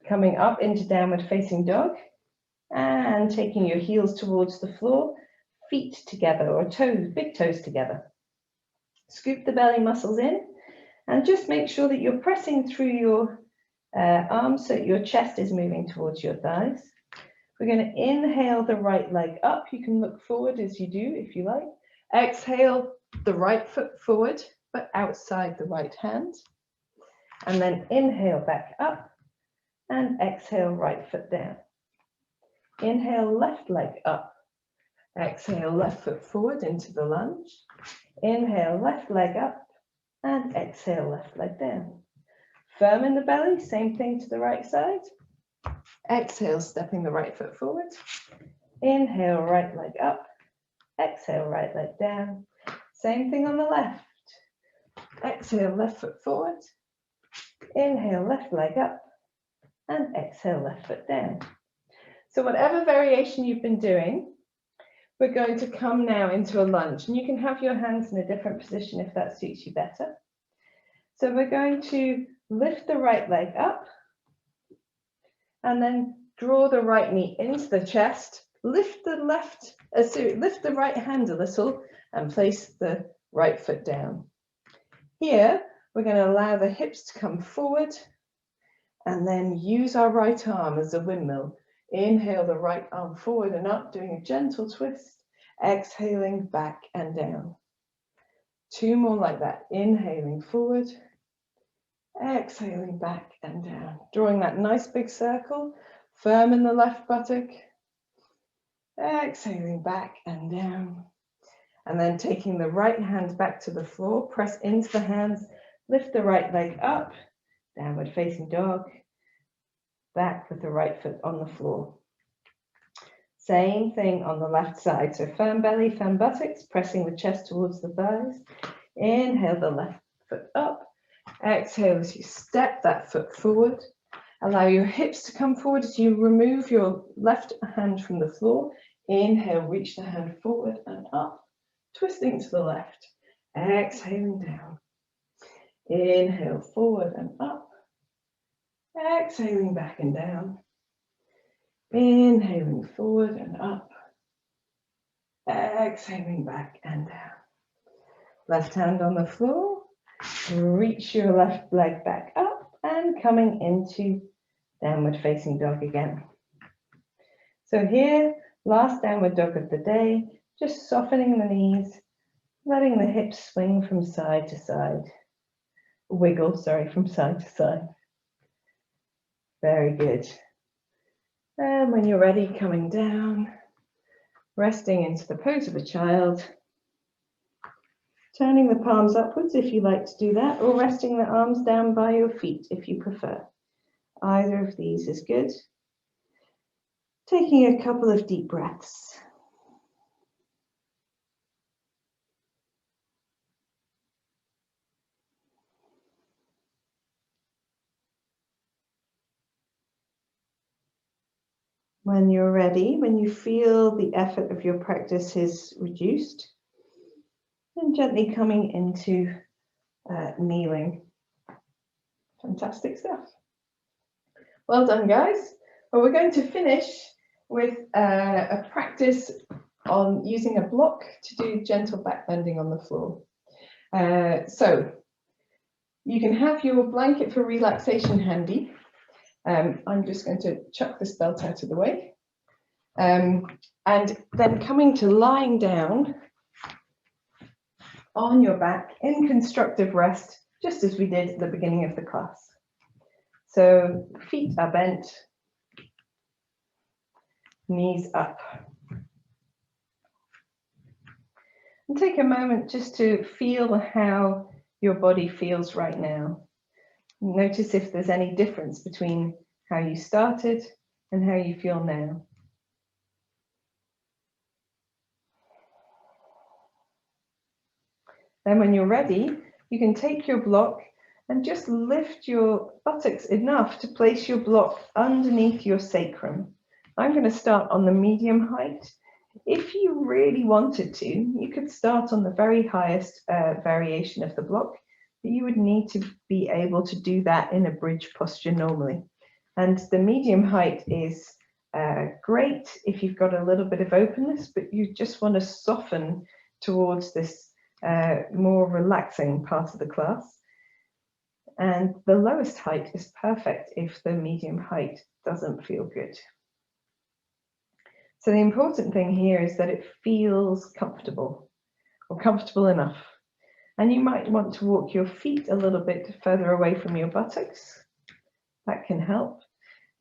Coming up into downward facing dog and taking your heels towards the floor, feet together or toes, big toes together. Scoop the belly muscles in and just make sure that you're pressing through your arms so your chest is moving towards your thighs. We're going to inhale the right leg up. You can look forward as you do if you like. Exhale the right foot forward, but outside the right hand. And then inhale back up and exhale right foot down. Inhale left leg up. Exhale left foot forward into the lunge. Inhale left leg up and exhale left leg down. Firm in the belly, same thing to the right side. Exhale, stepping the right foot forward. Inhale, right leg up. Exhale, right leg down. Same thing on the left. Exhale, left foot forward. Inhale, left leg up. And exhale, left foot down. So whatever variation you've been doing, we're going to come now into a lunge. And you can have your hands in a different position if that suits you better. So we're going to lift the right leg up. And then draw the right knee into the chest, lift the right hand a little and place the right foot down. Here, we're going to allow the hips to come forward and then use our right arm as a windmill. Inhale the right arm forward and up, doing a gentle twist, exhaling back and down. Two more like that, inhaling forward, exhaling back and down, drawing that nice big circle, firm in the left buttock, exhaling back and down, and then taking the right hand back to the floor, press into the hands, lift the right leg up, downward facing dog, back with the right foot on the floor. Same thing on the left side, so firm belly, firm buttocks, pressing the chest towards the thighs, inhale the left foot up, exhale as you step that foot forward. Allow your hips to come forward as you remove your left hand from the floor. Inhale, reach the hand forward and up, twisting to the left. Exhaling down. Inhale, forward and up. Exhaling back and down. Inhaling forward and up. Exhaling back and down. Left hand on the floor. Reach your left leg back up and coming into downward facing dog again. So here, last downward dog of the day, just softening the knees, letting the hips swing from side to side. Wiggle, sorry, from side to side. Very good. And when you're ready, coming down, resting into the pose of a child. Turning the palms upwards if you like to do that, or resting the arms down by your feet if you prefer. Either of these is good. Taking a couple of deep breaths. When you're ready, when you feel the effort of your practice is reduced, and gently coming into kneeling. Fantastic stuff. Well done, guys. Well, we're going to finish with a practice on using a block to do gentle back bending on the floor. So you can have your blanket for relaxation handy. I'm just going to chuck this belt out of the way. And then coming to lying down on your back in constructive rest, just as we did at the beginning of the class. So feet are bent, knees up. And take a moment just to feel how your body feels right now. Notice if there's any difference between how you started and how you feel now. Then when you're ready, you can take your block and just lift your buttocks enough to place your block underneath your sacrum. I'm going to start on the medium height. If you really wanted to, you could start on the very highest variation of the block, but you would need to be able to do that in a bridge posture normally. And the medium height is great if you've got a little bit of openness, but you just want to soften towards this more relaxing part of the class. And the lowest height is perfect if the medium height doesn't feel good. So the important thing here is that it feels comfortable, or comfortable enough. And you might want to walk your feet a little bit further away from your buttocks. That can help.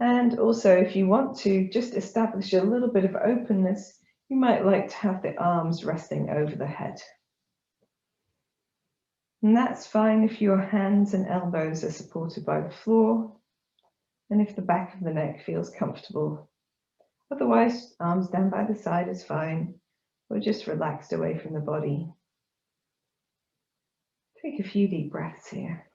And also, if you want to just establish a little bit of openness, you might like to have the arms resting over the head. And that's fine if your hands and elbows are supported by the floor, and if the back of the neck feels comfortable. Otherwise, arms down by the side is fine, or just relaxed away from the body. Take a few deep breaths here.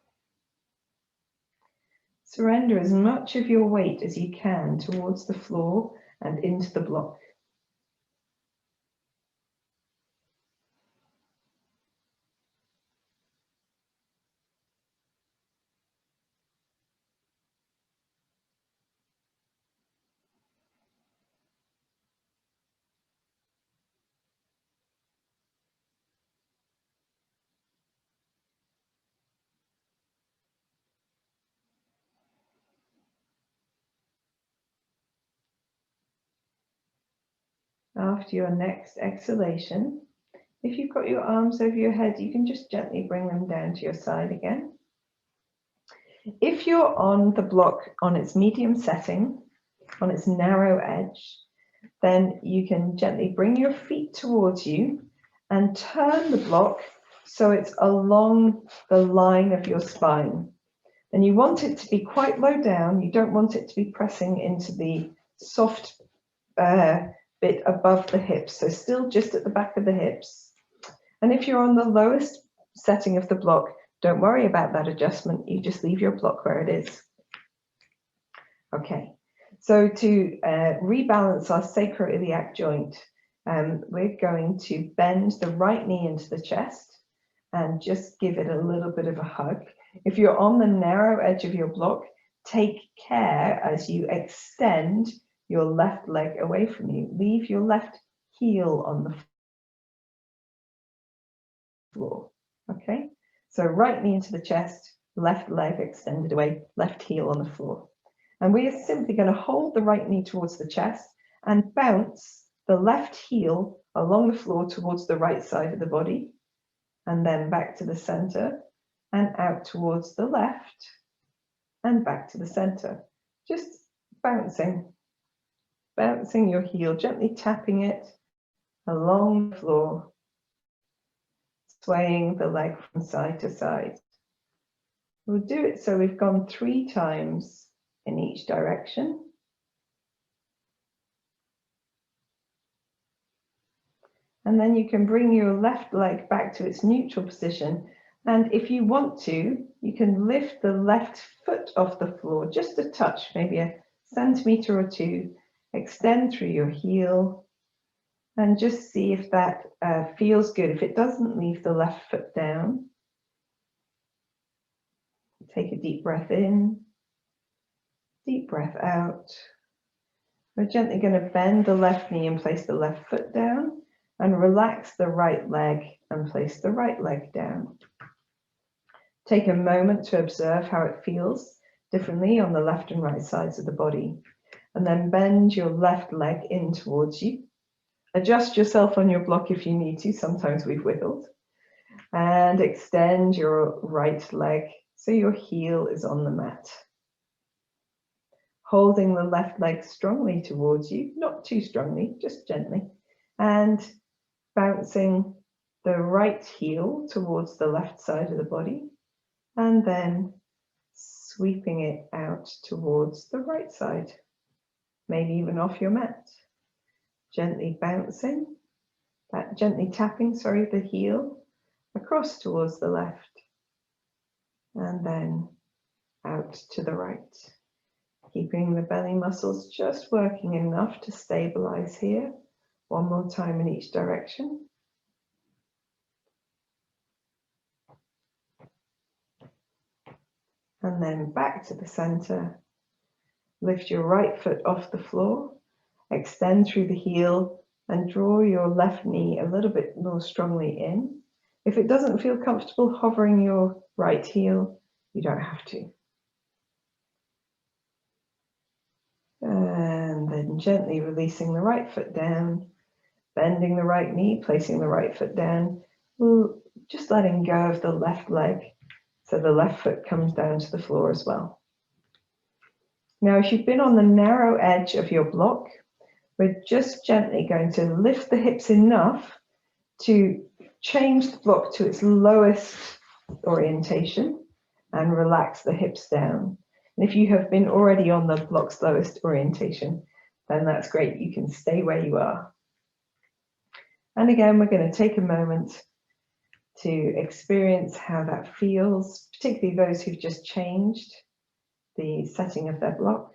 Surrender as much of your weight as you can towards the floor and into the block. After your next exhalation, if you've got your arms over your head, you can just gently bring them down to your side again. If you're on the block on its medium setting, on its narrow edge, then you can gently bring your feet towards you and turn the block so it's along the line of your spine. And you want it to be quite low down. You don't want it to be pressing into the soft bit above the hips, so still just at the back of the hips. And if you're on the lowest setting of the block, don't worry about that adjustment. You just leave your block where it is. Okay, so to rebalance our sacroiliac joint, we're going to bend the right knee into the chest and just give it a little bit of a hug. If you're on the narrow edge of your block, take care as you extend your left leg away from you. Leave your left heel on the floor. Okay, so right knee into the chest, left leg extended away, left heel on the floor. And we are simply going to hold the right knee towards the chest and bounce the left heel along the floor towards the right side of the body, and then back to the center and out towards the left and back to the center. Just bouncing your heel, gently tapping it along the floor, swaying the leg from side to side. We'll do it so we've gone 3 times in each direction. And then you can bring your left leg back to its neutral position. And if you want to, you can lift the left foot off the floor, just a touch, maybe a centimeter or 2, extend through your heel, and just see if that feels good. If it doesn't, leave the left foot down. Take a deep breath in, deep breath out. We're gently going to bend the left knee and place the left foot down, and relax the right leg and place the right leg down. Take a moment to observe how it feels differently on the left and right sides of the body, and then bend your left leg in towards you. Adjust yourself on your block if you need to, sometimes we've wiggled, and extend your right leg so your heel is on the mat. Holding the left leg strongly towards you, not too strongly, just gently, and bouncing the right heel towards the left side of the body, and then sweeping it out towards the right side, maybe even off your mat. Gently bouncing, gently tapping, the heel across towards the left, and then out to the right. Keeping the belly muscles just working enough to stabilize here. One more time in each direction. And then back to the center. Lift your right foot off the floor, extend through the heel, and draw your left knee a little bit more strongly in. If it doesn't feel comfortable hovering your right heel, you don't have to. And then gently releasing the right foot down, bending the right knee, placing the right foot down, just letting go of the left leg so the left foot comes down to the floor as well. Now, if you've been on the narrow edge of your block, we're just gently going to lift the hips enough to change the block to its lowest orientation and relax the hips down. And if you have been already on the block's lowest orientation, then that's great. You can stay where you are. And again, we're going to take a moment to experience how that feels, particularly those who've just changed the setting of their block.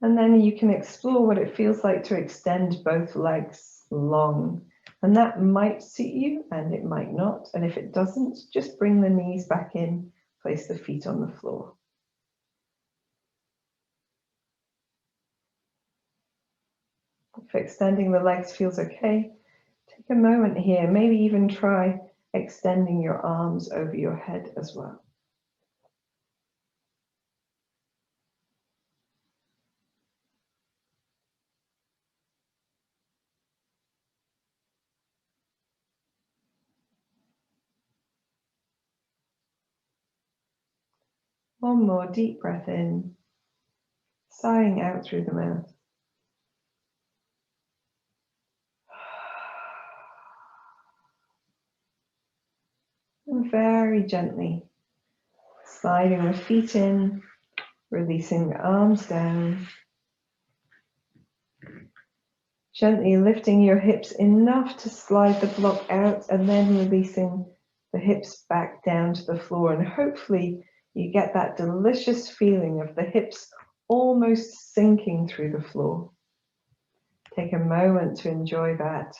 And then you can explore what it feels like to extend both legs long. And that might suit you and it might not. And if it doesn't, just bring the knees back in, place the feet on the floor. If extending the legs feels okay, take a moment here, maybe even try extending your arms over your head as well. One more deep breath in, sighing out through the mouth. And very gently sliding the feet in, releasing the arms down. Gently lifting your hips enough to slide the block out and then releasing the hips back down to the floor. And hopefully you get that delicious feeling of the hips almost sinking through the floor. Take a moment to enjoy that.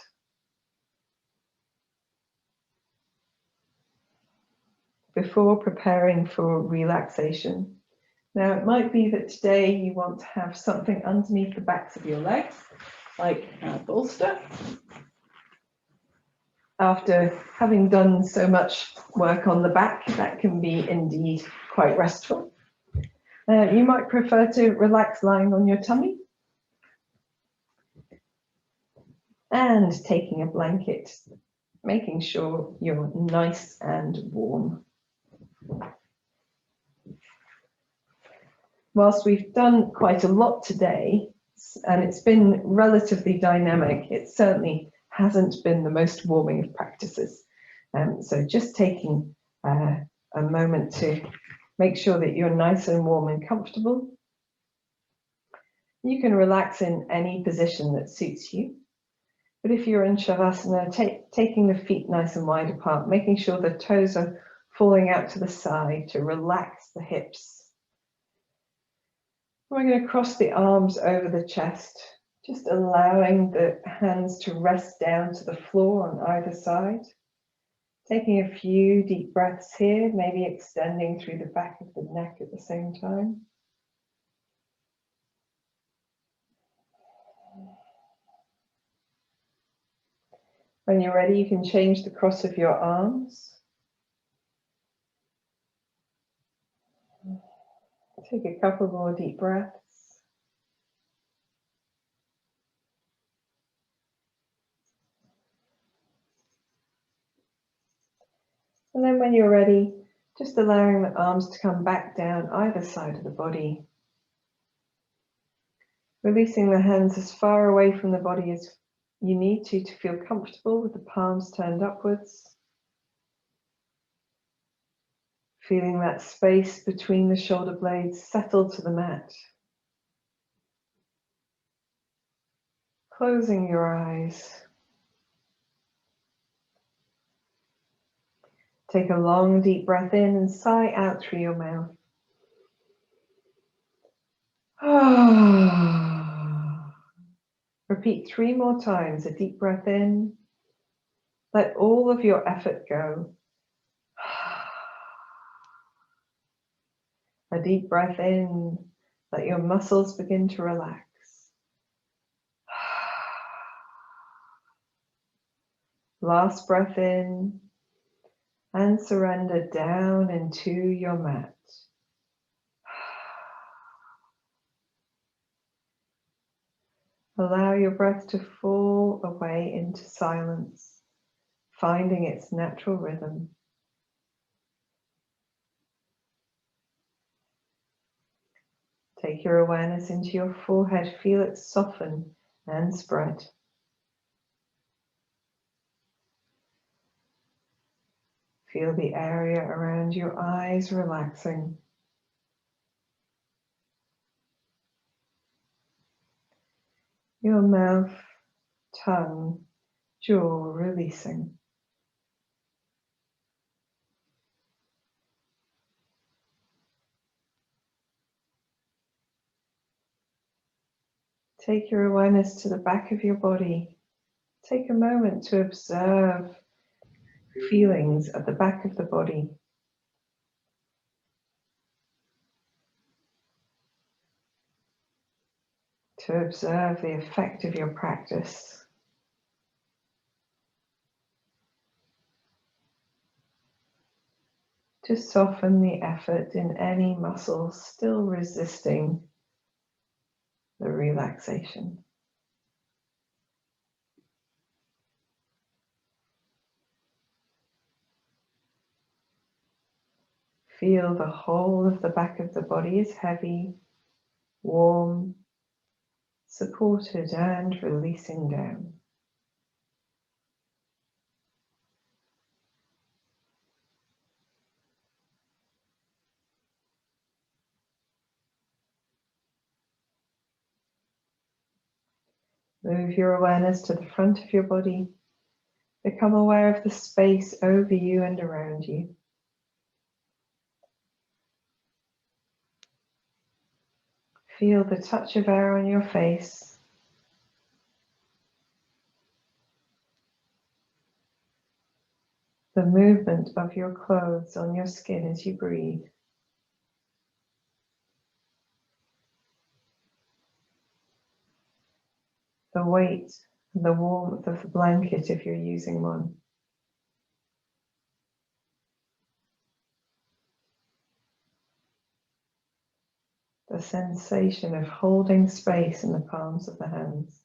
Before preparing for relaxation. Now, it might be that today you want to have something underneath the backs of your legs, like a bolster. After having done so much work on the back, that can be indeed quite restful. You might prefer to relax lying on your tummy and taking a blanket, making sure you're nice and warm. Whilst we've done quite a lot today, and it's been relatively dynamic, it certainly hasn't been the most warming of practices. So just taking a moment to make sure that you're nice and warm and comfortable. You can relax in any position that suits you. But if you're in Shavasana, taking the feet nice and wide apart, making sure the toes are falling out to the side to relax the hips. We're going to cross the arms over the chest, just allowing the hands to rest down to the floor on either side. Taking a few deep breaths here, maybe extending through the back of the neck at the same time. When you're ready, you can change the cross of your arms. Take a couple more deep breaths. And then when you're ready, just allowing the arms to come back down either side of the body. Releasing the hands as far away from the body as you need to feel comfortable with the palms turned upwards. Feeling that space between the shoulder blades settle to the mat. Closing your eyes. Take a long deep breath in and sigh out through your mouth. Repeat 3 more times. A deep breath in. Let all of your effort go. A deep breath in. Let your muscles begin to relax. Last breath in. And surrender down into your mat. Allow your breath to fall away into silence, finding its natural rhythm. Take your awareness into your forehead, feel it soften and spread. Feel the area around your eyes relaxing. Your mouth, tongue, jaw releasing. Take your awareness to the back of your body. Take a moment to observe feelings at the back of the body. To observe the effect of your practice. To soften the effort in any muscles still resisting the relaxation. Feel the whole of the back of the body is heavy, warm, supported and releasing down. Move your awareness to the front of your body. Become aware of the space over you and around you. Feel the touch of air on your face. The movement of your clothes on your skin as you breathe. The weight and the warmth of the blanket if you're using one. The sensation of holding space in the palms of the hands.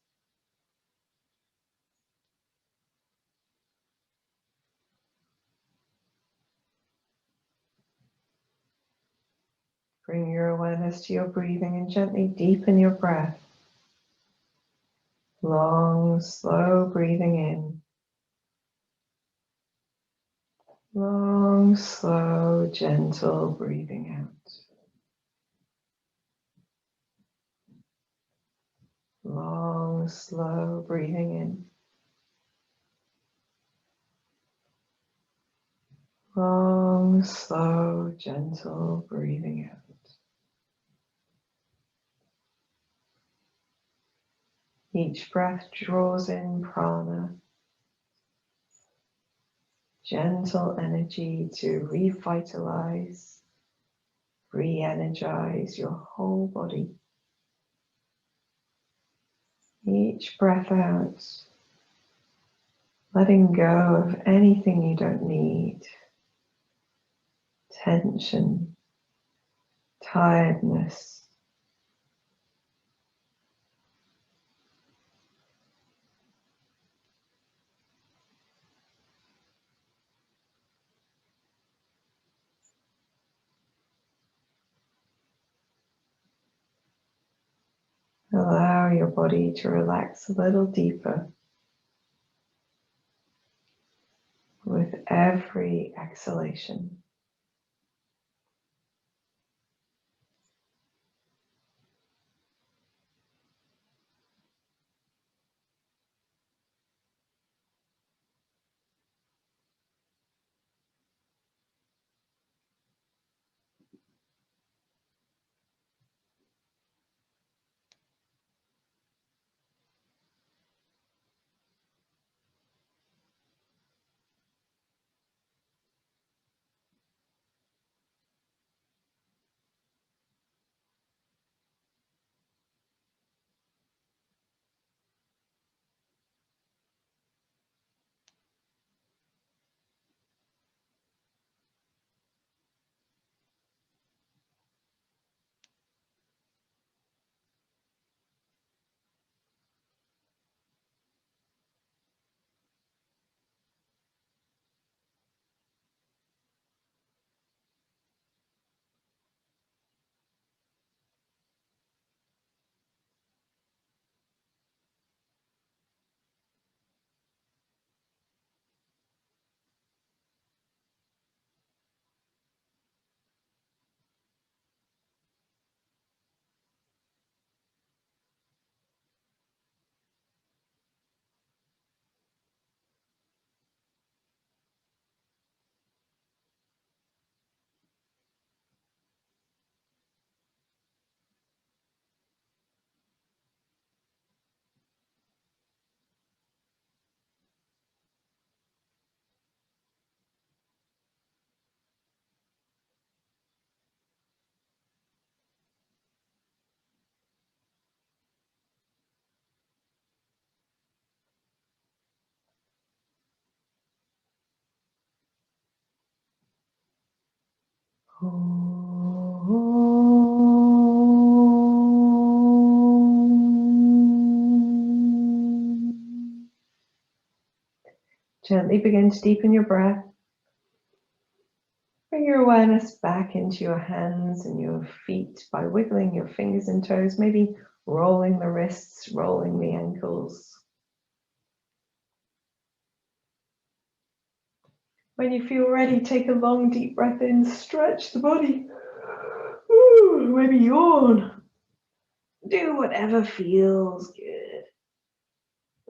Bring your awareness to your breathing and gently deepen your breath. Long, slow breathing in. Long, slow, gentle breathing out. Long, slow breathing in. Long, slow, gentle breathing out. Each breath draws in prana, gentle energy to revitalize, re-energize your whole body. Each breath out letting go of anything you don't need. Tension, tiredness. Allow your body to relax a little deeper with every exhalation. Gently begin to deepen your breath. Bring your awareness back into your hands and your feet by wiggling your fingers and toes, maybe rolling the wrists, rolling the ankles. When you feel ready, take a long, deep breath in, stretch the body. Ooh, maybe yawn. Do whatever feels good.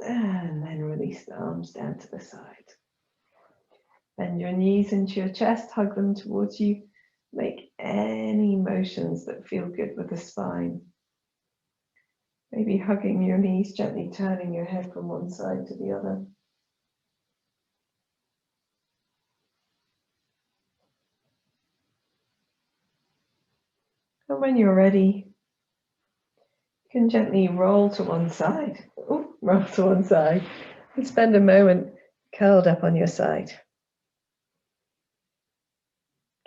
And then release the arms down to the side. Bend your knees into your chest, hug them towards you. Make any motions that feel good with the spine. Maybe hugging your knees, gently turning your head from one side to the other. And when you're ready, you can gently roll to one side. Ooh, roll to one side. And spend a moment curled up on your side.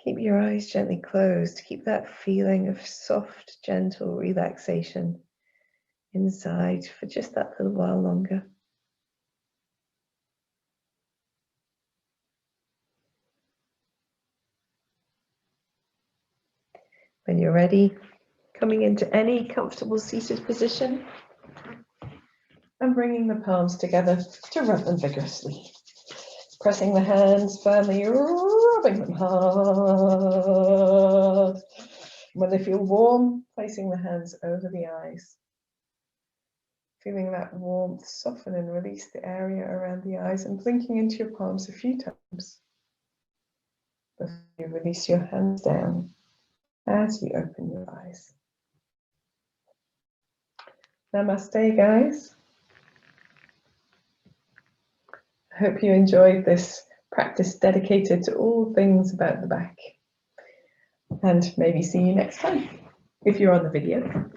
Keep your eyes gently closed. Keep that feeling of soft, gentle relaxation inside for just that little while longer. When you're ready, coming into any comfortable seated position and bringing the palms together to rub them vigorously. Pressing the hands firmly, rubbing them hard. When they feel warm, placing the hands over the eyes. Feeling that warmth soften and release the area around the eyes and blinking into your palms a few times. Before you release your hands down as you open your eyes. Namaste, guys. I hope you enjoyed this practice dedicated to all things about the back. And maybe see you next time, if you're on the video.